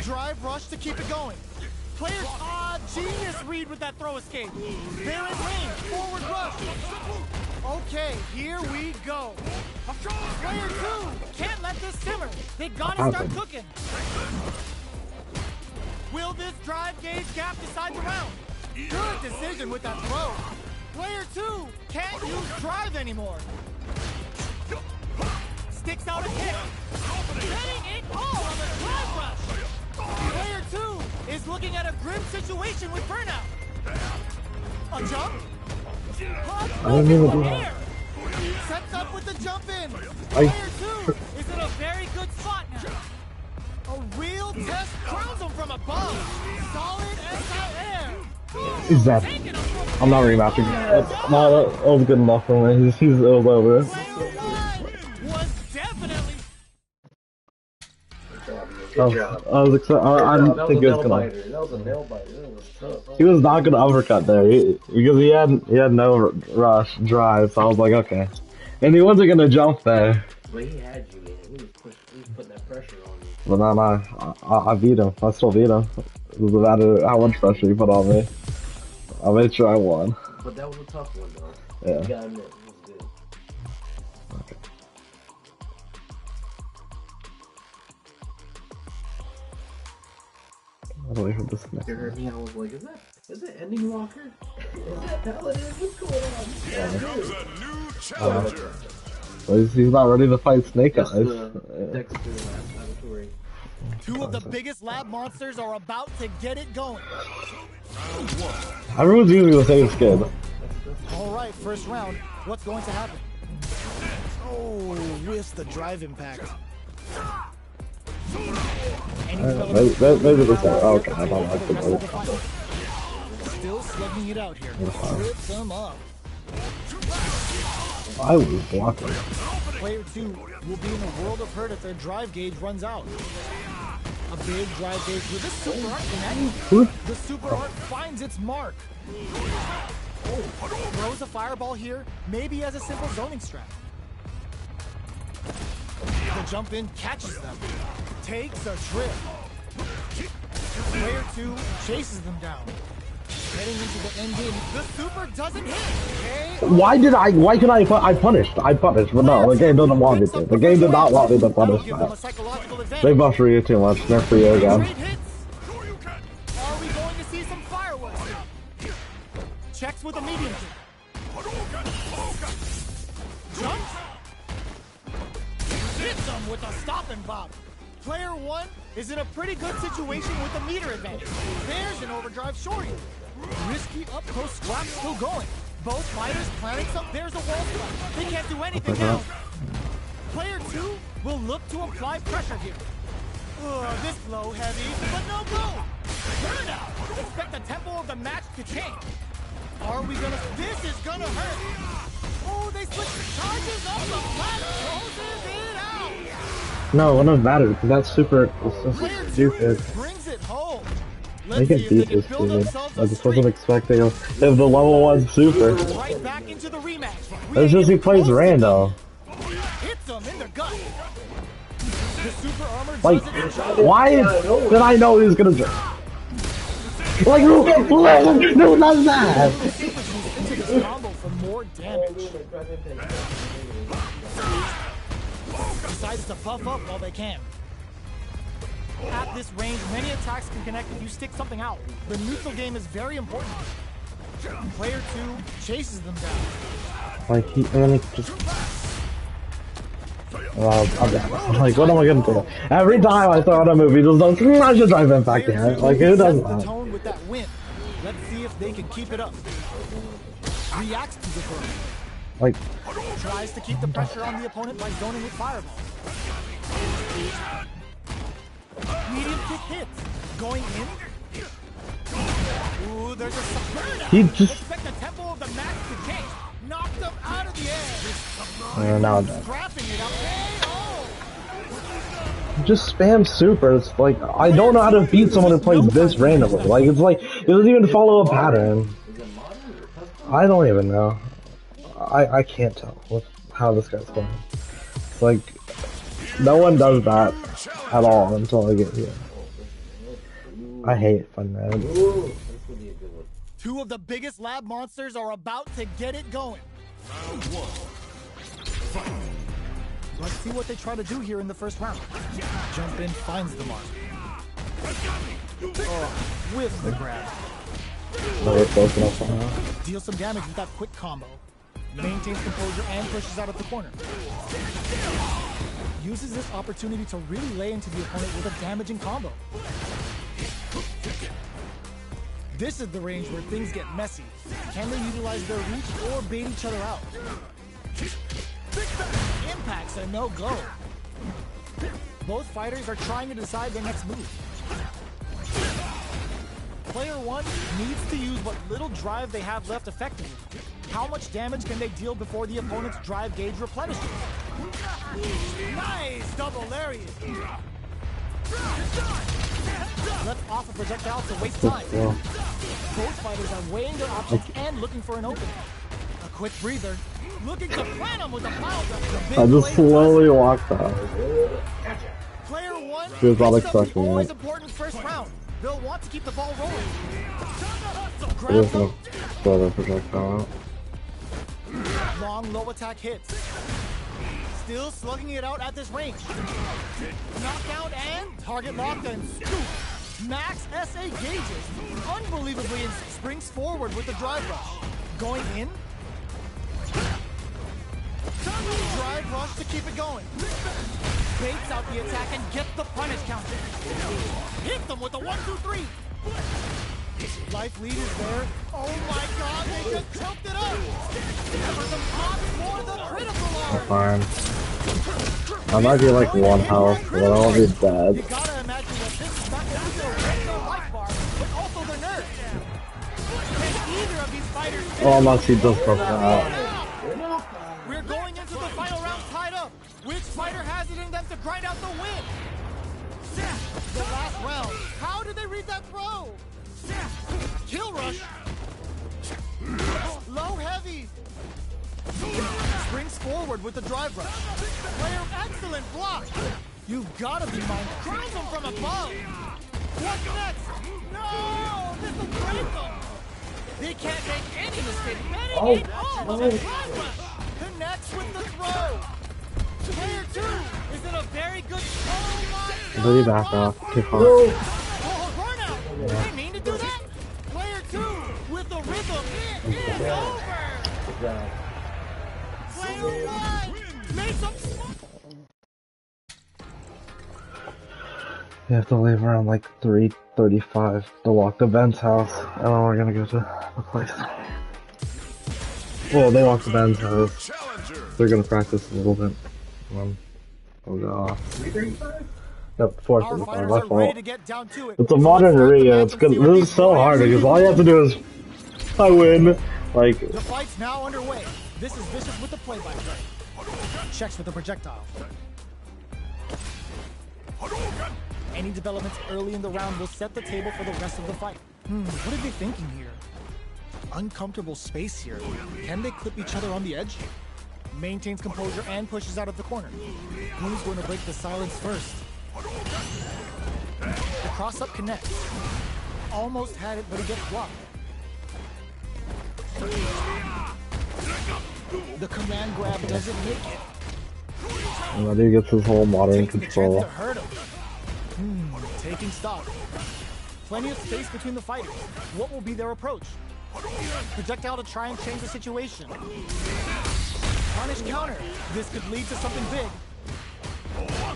Speaker 3: Drive rush to keep it going. Players, genius read with that throw escape. They're in range. Forward rush. Okay, here we go. Player 2 can't let this simmer. They gotta start cooking. Will this drive gauge gap decide the round? Good decision with that throw. Player 2 can't use drive anymore. Sticks out a kick. Getting it all on the drive rush. Player 2 is looking at a grim situation with burnout. A jump.
Speaker 2: I didn't even do that.
Speaker 3: Air. Sets up with the jump in. Player 2 is in a very good spot now. A real test crowns him from above. Solid anti-air.
Speaker 2: He's dead. I'm not rematching. No, that was good enough for me. It was over.
Speaker 3: Player 1 was definitely.
Speaker 2: I was excited. I didn't think he was gonna.
Speaker 4: That was a nail biter. That was tough.
Speaker 2: He was not gonna uppercut there because he had no rush drive. So I was like, okay, and he wasn't gonna jump there.
Speaker 4: But he had you, man. He was putting that pressure on you.
Speaker 2: But no, I beat him. I still beat him. It was about how much pressure he put on me. I made sure I won.
Speaker 4: But that was a tough one, though.
Speaker 2: Yeah.
Speaker 4: You gotta admit, it was good.
Speaker 2: Okay. I'll wait for this next
Speaker 4: You heard me, I was like, is that Ending Walker? Is that Paladin? What's going on?
Speaker 1: Comes a new challenger.
Speaker 2: one. He's not ready to fight Snake Eyes.
Speaker 4: That's the Dexter laboratory.
Speaker 3: Two of the biggest lab monsters are about to get it going.
Speaker 2: Everyone's using the same skin.
Speaker 3: All right, first round. What's going to happen? Oh, with the drive impact.
Speaker 2: Maybe this one. Oh, okay, I don't like the move.
Speaker 3: Still slugging it out here. Trips them up.
Speaker 2: I was blocking.
Speaker 3: Player 2 will be in a world of hurt if their drive gauge runs out. A big drive gauge with a super art connect. The super art finds its mark. Throws a fireball here, maybe as a simple zoning strat. The jump in catches them. Takes a trip. Player 2 chases them down. Heading into the end game. The super doesn't hit. Okay.
Speaker 2: Why can I punished, but no, the game doesn't want me to. The game did not want me to punish that. They buffed Ryu too much, they're free again.
Speaker 3: Are we going to see some fireworks? Checks with a medium kick. Jumps. Hits them with a stop and bop. Player 1 is in a pretty good situation with the meter advantage. There's an overdrive shorty. Risky up close scrap still going. Both fighters planning some. There's a wall slap. They can't do anything now. Player 2 will look to apply pressure here. This blow heavy, but no go. Burnout. Expect the tempo of the match to change. Are we gonna? This is gonna hurt. Oh, they switch charges up the flat, closes it out.
Speaker 2: No, it doesn't matter because that's super. It's so stupid.
Speaker 3: Brings it home.
Speaker 2: They can beat this dude. I just wasn't expecting him. If the level was super.
Speaker 3: Right back into the rematch.
Speaker 2: It's just he plays rando.
Speaker 3: Hits them in the gut. The super armor
Speaker 2: Like,
Speaker 3: doesn't
Speaker 2: why did I know he was gonna jump? Like, no, not that.
Speaker 3: into the combo for more damage. Decides to buff up while they can. At this range, many attacks can connect if you stick something out. The neutral game is very important. Player 2 chases them down.
Speaker 2: Like, and then he just. I'm like, what am I gonna do? Every time I throw out a move, he just does. I should drive him back here. Like, who does
Speaker 3: The
Speaker 2: that?
Speaker 3: tone with that win. Let's see if they can keep it up. Reacts to the burn.
Speaker 2: Like,
Speaker 3: Tries to keep the pressure on the opponent by zoning with fireball. Medium kick hits. Going in. Ooh, there's a burnout.
Speaker 2: He just.
Speaker 3: Expect the tempo of the match to change. Knocked him out of the air.
Speaker 2: Yeah, now I'm dead.
Speaker 3: Scrapping it up. Oh.
Speaker 2: Just spam supers. Like, I don't know how to beat someone who plays this randomly. Like, it's like, it doesn't even follow a pattern. I don't even know. I can't tell how this guy's playing. It's like, no one does that at all until I get here. I hate fun names.
Speaker 3: Two of the biggest lab monsters are about to get it going.
Speaker 1: Round one. Fight.
Speaker 3: Let's see what they try to do here in the first round. Jump in, finds the mark. Oh, whiffs the grab. Deals some damage with that quick combo. Maintains composure and pushes out of the corner. Uses this opportunity to really lay into the opponent with a damaging combo. This is the range where things get messy. Can they utilize their reach or bait each other out? Impact's a no-go. Both fighters are trying to decide their next move. Player one needs to use what little drive they have left effectively. How much damage can they deal before the opponent's drive gauge replenishes? Nice double lariat. Left off a projectile to waste time. Both fighters are weighing their options and looking for an opening. A quick breather. Looking to plan him with a pile drive.
Speaker 2: I just slowly walked out.
Speaker 3: Player one
Speaker 2: He was not
Speaker 3: picks up the
Speaker 2: expecting
Speaker 3: always
Speaker 2: it.
Speaker 3: important first round. They'll want to keep the ball rolling.
Speaker 2: I'm
Speaker 3: Grab
Speaker 2: just
Speaker 3: them.
Speaker 2: gonna throw the projectile out.
Speaker 3: Long low attack hits. Still slugging it out at this range. Knockout and target locked and scoop. Max SA gauges. Unbelievably springs forward with the drive rush. Going in. Drive rush to keep it going. Baits out the attack and gets the punish counter. Hit them with a 1-2-3. Life lead is there. Oh my god, they just choked it up. Never some pop for the critical arm.
Speaker 2: Fine. I might be like one health, but I'll be
Speaker 3: You
Speaker 2: dead.
Speaker 3: gotta imagine that this is not only gonna break their life bar, but also their nerves. Can either of these fighters
Speaker 2: Oh, unless he does stuff like that.
Speaker 3: We're going into the final round tied up. Which fighter has it in them to grind out the win? The last round. How did they read that throw? Kill rush. Low heavy. Springs forward with the drive rush. Player excellent block. You've got to be mine. Drive them from above. What's next? No, this will break them. They can't make any mistake. The drive rush. Connects with the throw. Player two is in a very good. Oh my god.
Speaker 2: Really back off. Too far.
Speaker 3: Oh, burnout. Did they mean to do that? Player two with the rhythm. It is over. Player one made some.
Speaker 2: You have to leave around like 3:35 to walk to Ben's house, and then we're gonna go to the place. Well, they walk to Ben's house.
Speaker 1: Challenger.
Speaker 2: They're gonna practice a little bit. We'll go off.
Speaker 4: 335?
Speaker 2: Yep,
Speaker 3: Our
Speaker 2: 4:35.
Speaker 3: fighters
Speaker 2: My
Speaker 3: are ready
Speaker 2: fault.
Speaker 3: to get down to it.
Speaker 2: It's a modern Rio. It's good. This is so hard because all you have to do is I win. Like,
Speaker 3: The fight's now underway. This is Vicious with the play-by-play. Checks with the projectile. Any developments early in the round will set the table for the rest of the fight. What are they thinking here? Uncomfortable space here. Can they clip each other on the edge? Maintains composure and pushes out of the corner. Who's going to break the silence first? The cross-up connects. Almost had it, but he gets blocked. The command grab doesn't make it.
Speaker 2: and that dude gets his whole modern
Speaker 3: Takes the chance
Speaker 2: control.
Speaker 3: to hurt him. Taking stock. Plenty of space between the fighters. What will be their approach? Projectile to try and change the situation. Punish counter. This could lead to something big.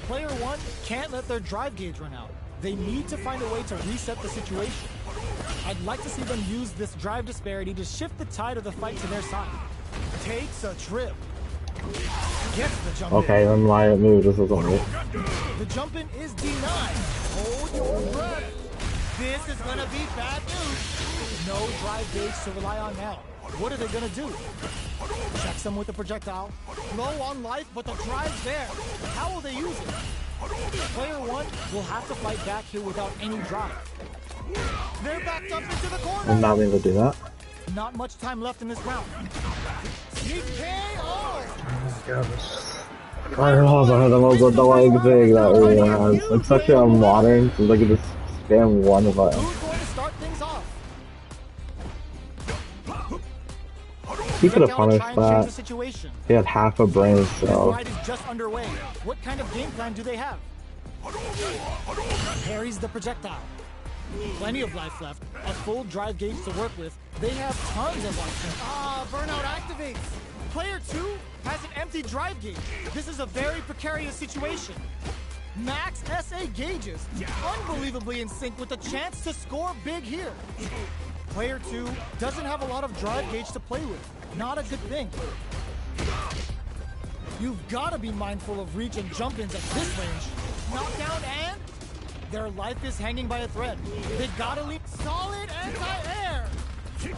Speaker 3: Player one can't let their drive gauge run out. They need to find a way to reset the situation. I'd like to see them use this drive disparity to shift the tide of the fight to their side. Takes a trip. Gets the jump in.
Speaker 2: Okay, then my move. This is alright.
Speaker 3: The jump in is denied. Hold your breath. This is gonna be bad news. No drive gauge to rely on now. What are they gonna do? Check them with the projectile. Low on life, but the drive's there. How will they use it? Player one will have to fight back here without any drive. They're backed up into the corner.
Speaker 2: I'm not able to do that.
Speaker 3: Not much time left in this round. Sneak KO!
Speaker 2: Oh my god, Fireballs are the most annoying thing that really has. It's such a modern, so look at this spam one button.
Speaker 3: Who's going to start things off?
Speaker 2: He could have punished that.
Speaker 3: Situation.
Speaker 2: He had half a brain
Speaker 3: The
Speaker 2: cell.
Speaker 3: ride is just underway. What kind of game plan do they have? Parries the projectile. Plenty of life left. A full drive gauge to work with. They have tons of life. Ah, burnout activates. Player 2 has an empty drive gauge. This is a very precarious situation. Max SA gauges, unbelievably in sync with the chance to score big here. Player 2 doesn't have a lot of drive gauge to play with. Not a good thing. You've got to be mindful of reach and jump-ins at this range. Knockdown and their life is hanging by a thread. They gotta leap solid anti-air.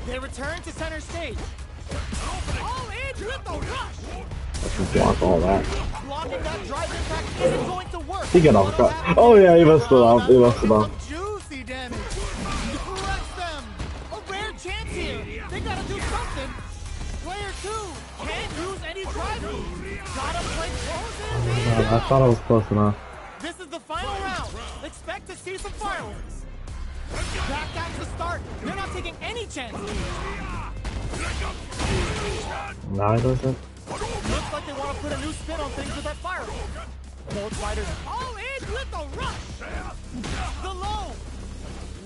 Speaker 3: They return to center stage. All in with the rush.
Speaker 2: Let's block all that.
Speaker 3: Blocking that drive impact isn't going to work.
Speaker 2: He got off cut. Oh yeah, he messed it up. He messed it up.
Speaker 3: Juicy damage. Press them. A rare chance here. They gotta do something. Player 2 can't use any drive moves. Gotta play close in.
Speaker 2: I thought I was close enough.
Speaker 3: This is the final round. Expect to see some fireworks. Back at the start. They're not taking any chances.
Speaker 2: No, he doesn't.
Speaker 3: Looks like they want to put a new spin on things with that firework. Both fighters all in with the rush. The low.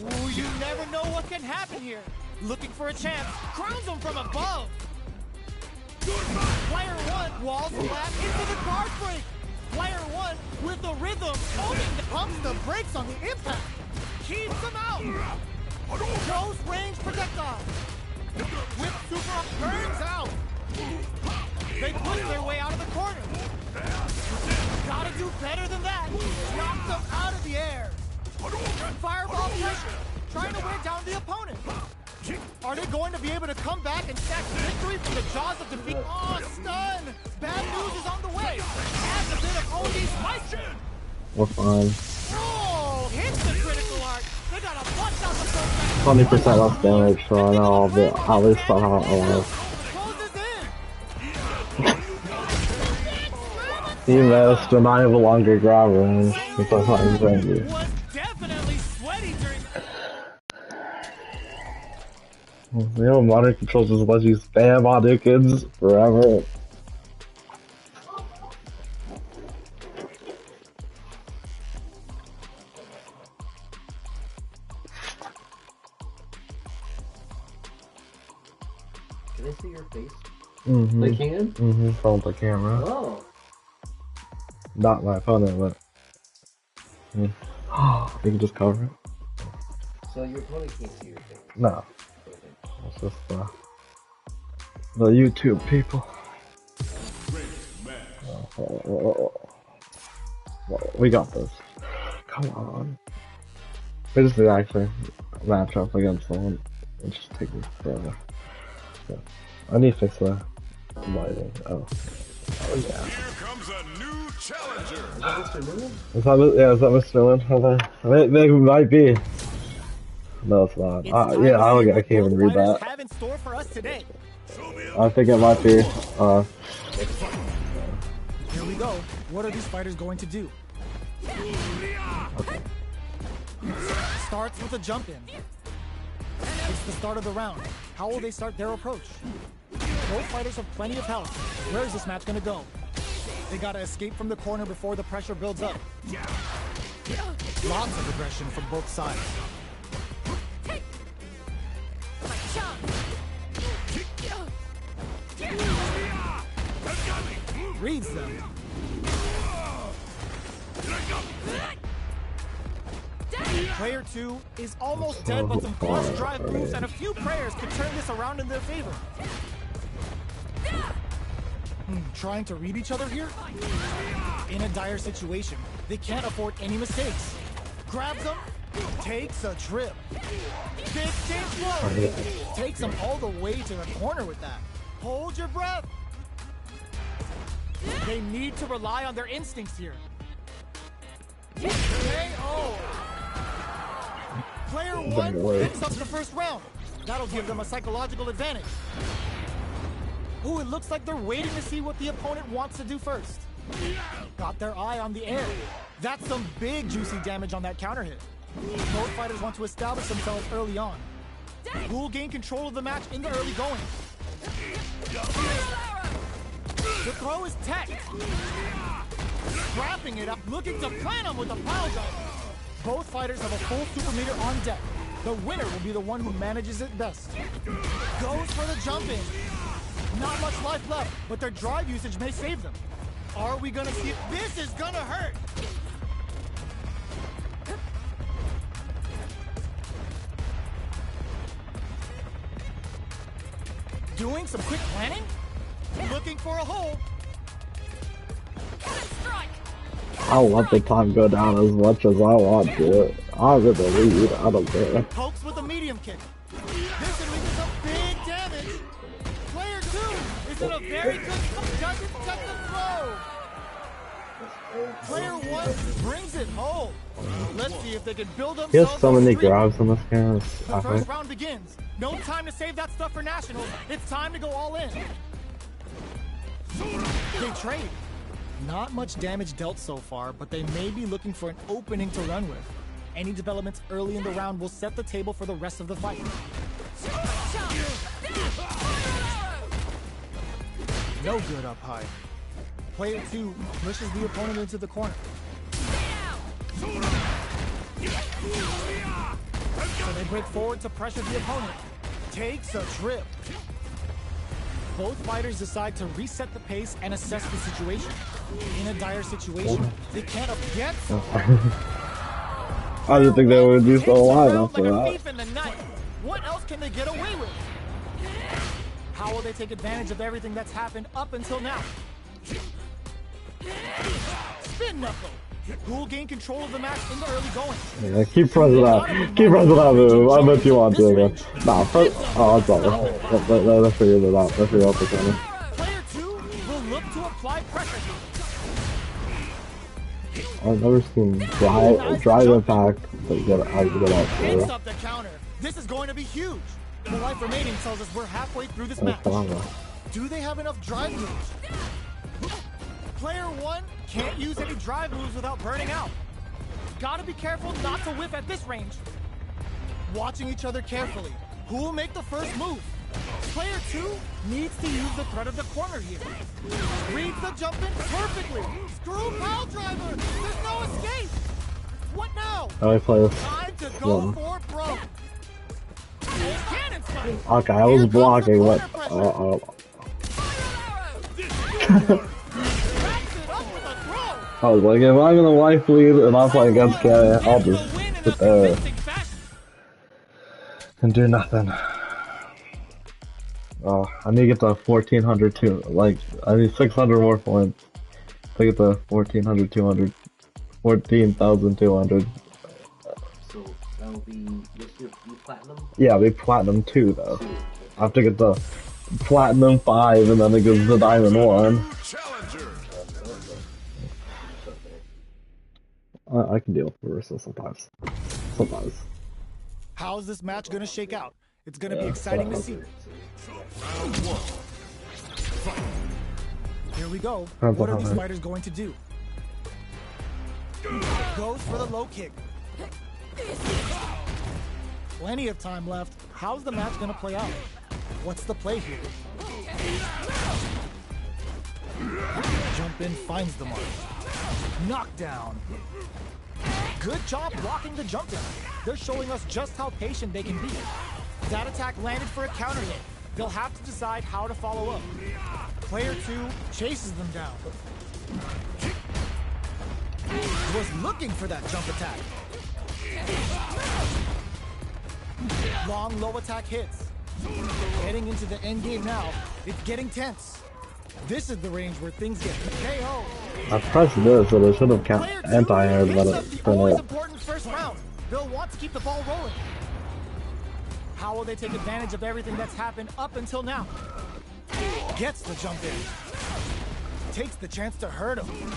Speaker 3: Ooh, you never know what can happen here. Looking for a chance. Crowns them from above. Player 1 walls flat into the guard break. Player 1 with the rhythm, owning the pumps the brakes on the impact. Keeps them out. Close range projectile. Whip super up burns out. They push their way out of the corner. Gotta do better than that. Knock them out of the air. Fireball pressure. Trying to wear down the opponent. Are they going to be able to come back and snatch victory from the jaws of defeat? Oh, stun! Bad news is on the way. Adds a bit of OD spice.
Speaker 2: We're fine.
Speaker 3: Oh, hits the critical arc. They gotta flush out the
Speaker 2: 20% less damage, so I know I'll be at least somehow alive.
Speaker 3: Closes in.
Speaker 2: He missed, and I have a longer grab range, which I thought was crazy.
Speaker 3: Was definitely sweaty during.
Speaker 2: You know, modern controls just let you spam Hadoukens forever.
Speaker 4: Can they see your face?
Speaker 2: Mm-hmm.
Speaker 4: They can?
Speaker 2: Mm-hmm, from the camera.
Speaker 4: Oh.
Speaker 2: Not my opponent, but... you can just cover it.
Speaker 4: So your opponent can't see your face?
Speaker 2: No. It's just the YouTube people. We got this. Come on. We just need to actually match up against someone. It just takes me forever. Yeah. I need to fix the lighting. Oh yeah.
Speaker 1: Here comes a new challenger.
Speaker 4: Is that Mr. Newman?
Speaker 2: Is that Mr. Lin? They might be. No, it's not. Yeah, I can't even read that.
Speaker 3: Have in store for us today.
Speaker 2: I think it might be.
Speaker 3: Here we go. What are these fighters going to do?
Speaker 2: Okay.
Speaker 3: Starts with a jump in. It's the start of the round. How will they start their approach? Both fighters have plenty of health. Where is this match going to go? They got to escape from the corner before the pressure builds up. Lots of aggression from both sides. Reads them. Player 2 is almost dead, but some plus drive moves and a few prayers could turn this around in their favor. Trying to read each other here? In a dire situation, they can't afford any mistakes. Grabs him, takes a trip. Big change flow. Takes him all the way to the corner with that. Hold your breath. They need to rely on their instincts here. KO. Player one picks up the first round. That'll give them a psychological advantage. Ooh, it looks like they're waiting to see what the opponent wants to do first. Got their eye on the air. That's some big juicy damage on that counter hit. Both fighters want to establish themselves early on. Who will gain control of the match in the early going? The throw is tech. Wrapping it up, looking to plant him with a pile driver. Both fighters have a full super meter on deck. The winner will be the one who manages it best. Goes for the jump in. Not much life left, but their drive usage may save them. Are we gonna see it? This is gonna hurt! Doing some quick planning? Looking for a hole.
Speaker 2: I'll let the time go down as much as I want to. I'm in the lead, I don't care.
Speaker 3: Pokes with a medium kick. This could lead to some big damage. Player 2 is in a very good spot. Doesn't touch the throw. Player 1 brings it home. Let's see if they can build themselves.
Speaker 2: He has so many grabs in this game.
Speaker 3: The first round begins. No time to save that stuff for nationals. It's time to go all in. They trade. Not much damage dealt so far, but they may be looking for an opening to run with. Any developments early in the round will set the table for the rest of the fight. No good up high. Player 2 pushes the opponent into the corner. So they break forward to pressure the opponent. Takes a trip. Both fighters decide to reset the pace and assess the situation. In a dire situation, they can't get so.
Speaker 2: I didn't think they would be so alive after
Speaker 3: like
Speaker 2: that.
Speaker 3: a thief in the night. What else can they get away with? How will they take advantage of everything that's happened up until now? Spin knuckle. Who will gain control of the match in the early going?
Speaker 2: Yeah, keep pressing that. Keep pressing that move. I bet you want to. But nah, oh, it's over. Let's figure it out. Let's figure out the corner.
Speaker 3: Player 2 will look to apply pressure.
Speaker 2: I've never seen drive impact but get out
Speaker 3: Picks
Speaker 2: there.
Speaker 3: up the counter. This is going to be huge. The life remaining tells us we're halfway through this match. Do they have enough drive moves? Player 1 can't use any drive moves without burning out. Gotta be careful not to whiff at this range. Watching each other carefully. Who will make the first move? Player 2 needs to use the threat of the corner here. Reads the jump in perfectly. Screw pile driver. There's no escape. What now?
Speaker 2: I play this.
Speaker 3: Time to go for broke. Cannon spike.
Speaker 2: Okay, I was blocking, but I was like, if I'm in a life lead and I'm playing against Cannon, I'll just sit there and do nothing. Oh, I need to get to 1400 too. Like, I need 600 more points to get to 1400, 200, 14,200.
Speaker 4: So that'll be your platinum?
Speaker 2: Yeah, it'll be platinum 2 though. I have to get the platinum 5 and then it goes to diamond 1. I can deal with reversal sometimes. Sometimes.
Speaker 3: How's this match gonna shake out? It's gonna be exciting to see. Here we go. What are these fighters going to do? Goes for the low kick. Plenty of time left. How's the match gonna play out? What's the play here? Jump in finds the mark. Knockdown. Good job blocking the jump down. They're showing us just how patient they can be. That attack landed for a counter hit. They'll have to decide how to follow up. Player 2 chases them down. Was looking for that jump attack. Long low attack hits. Getting into the end game now. It's getting tense. This is the range where things get KO.
Speaker 2: I pressed this, but I should have
Speaker 3: Player 2
Speaker 2: anti-aired, but
Speaker 3: picks up
Speaker 2: it
Speaker 3: the
Speaker 2: turned
Speaker 3: always
Speaker 2: out.
Speaker 3: important first round. They'll want to keep the ball rolling. How will they take advantage of everything that's happened up until now? Gets the jump in. Takes the chance to hurt him.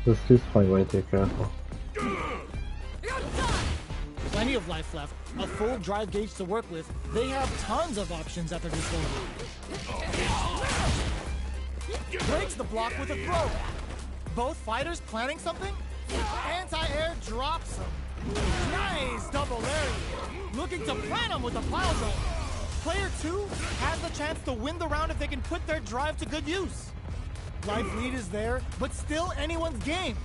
Speaker 2: This dude's playing way too careful.
Speaker 3: Plenty of life left, a full drive gauge to work with. They have tons of options at their disposal. Breaks the block with a throw. Both fighters planning something? Anti-air drops him. Nice double lariat. Looking to plan him with a pile driver. Player 2 has the chance to win the round if they can put their drive to good use. Life lead is there, but still anyone's game.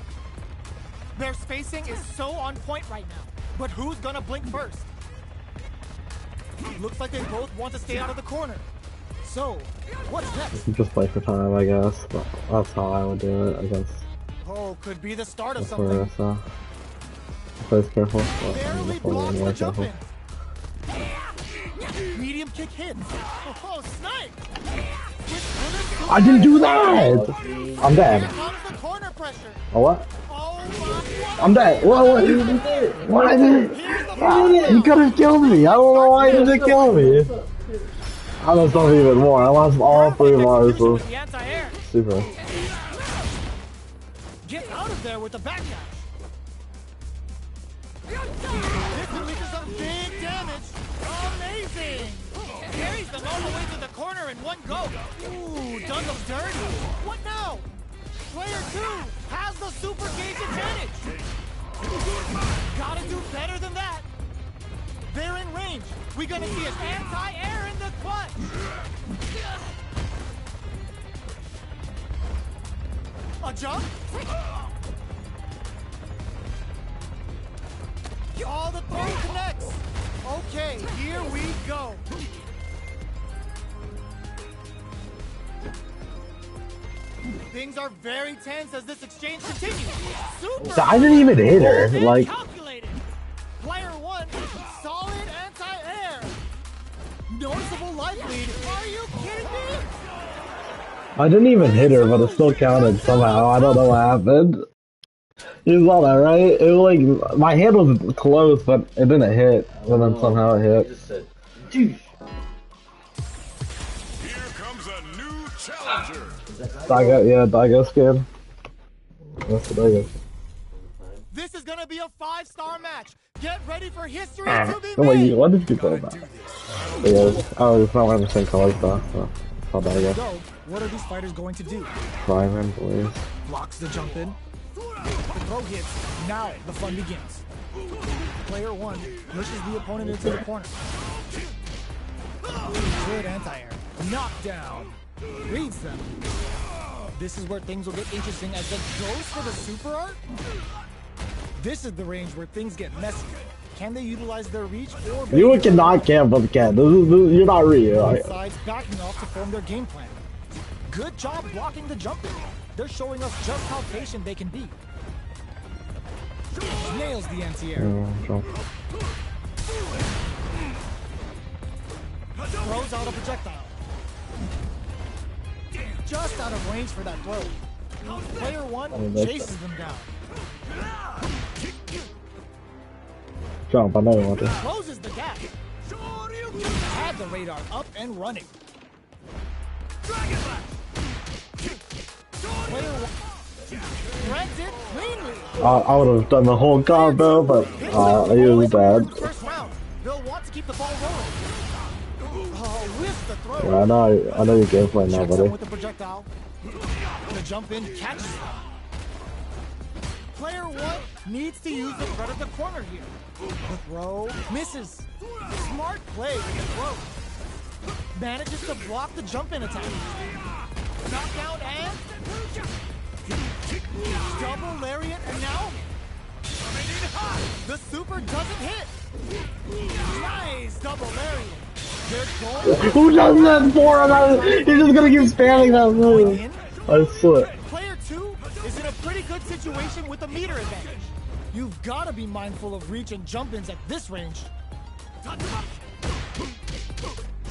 Speaker 3: Their spacing is so on point right now. But who's gonna blink first? Looks like they both want to stay out of the corner. So, what's next?
Speaker 2: You just play for time, I guess. But that's how I would do it against
Speaker 3: Oh, could be the start of
Speaker 2: Marissa.
Speaker 3: something.
Speaker 2: Plays careful. But
Speaker 3: Barely
Speaker 2: before
Speaker 3: blocks the
Speaker 2: more
Speaker 3: jump
Speaker 2: careful.
Speaker 3: in. Medium kick hits. Oh, snipe!
Speaker 2: I didn't do that! I'm dead.
Speaker 3: Here comes the corner pressure.
Speaker 2: Oh, what?
Speaker 3: Oh my!
Speaker 2: I'm dead. What? What? You could have killed me. I don't know why you didn't kill me. I lost something even more. I lost all 3 bars. So.
Speaker 3: The anti-air.
Speaker 2: Super.
Speaker 3: Get out of there with the backdash. This releases some big damage. Amazing. Carries them all the way to the corner in one go. Ooh, done them dirty. What now? Player 2 has the super gauge advantage. Gotta do better than that. They're in range. We're gonna see an anti-air in the clutch. A jump? All the throw connects. Okay, here we go. Things are very tense as this exchange continues. Super
Speaker 2: I didn't even hit her. Like,
Speaker 3: calculated. Player 1, solid anti-air. Noticeable life lead. Are you kidding me?
Speaker 2: I didn't even hit her, but it still counted somehow. I don't know what happened. You saw that, right? It was like, my hand was close, but it didn't hit. And then somehow it hit.
Speaker 4: Just said, douche.
Speaker 1: Here comes a new challenger.
Speaker 2: Daigo skin. That's the Daigo.
Speaker 3: This is gonna be a 5-star match. Get ready for history to be
Speaker 2: Wait,
Speaker 3: made.
Speaker 2: what did you call that? Oh, it's not one of the same colors though. So it's called Daigo.
Speaker 3: So, what are these fighters going to do?
Speaker 2: Fireman, boys.
Speaker 3: Blocks the jump in. The throw hits. Now the fun begins. Player 1 pushes the opponent into the corner. Good anti-air. Knockdown. Reads them. This is where things will get interesting as it goes for the super art. This is the range where things get messy. Can they utilize their reach or...
Speaker 2: You cannot camp with Ken. You're not real.
Speaker 3: Both sides backing off to form their game plan. Good job blocking the jump in. They're showing us just how patient they can be. Nails the anti-air. Throws out a projectile. Just out of range for that throw. Player 1 chases them down.
Speaker 2: Jump, I know you want to.
Speaker 3: Closes the gap. Had the radar up and running. Player 1 threads it cleanly.
Speaker 2: I would have done the whole combo, but I used bad.
Speaker 3: First round. They'll want to keep the ball rolling. Oh, with the throw.
Speaker 2: Yeah, I know your game plan now,
Speaker 3: Checks them
Speaker 2: buddy.
Speaker 3: with the projectile. The jump in catches them. Player 1 needs to use the threat of the corner here. The throw misses. Smart play with the throw. Manages to block the jump in attack. Knockdown and double lariat, and now the super doesn't hit. Nice double lariat. They're going.
Speaker 2: Who does that for him? He's just gonna keep spamming that move. I swear.
Speaker 3: Player 2 is in a pretty good situation with a meter advantage. You've got to be mindful of reach and jump-ins at this range.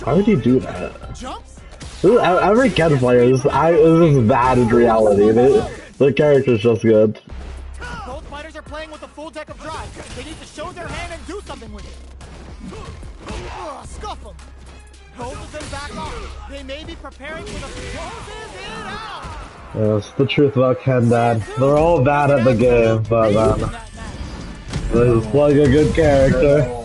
Speaker 2: Why would you do that?
Speaker 3: Jumps,
Speaker 2: Every Ken player is bad in reality. The character's just good.
Speaker 3: Both fighters are playing with a full deck of drive. They need to show their hand and do something with it. Scuff them. Both of them back off. They may be preparing for the closes it out.
Speaker 2: That's the truth about Ken, Dad. They're all bad at the game, but he's like a good character.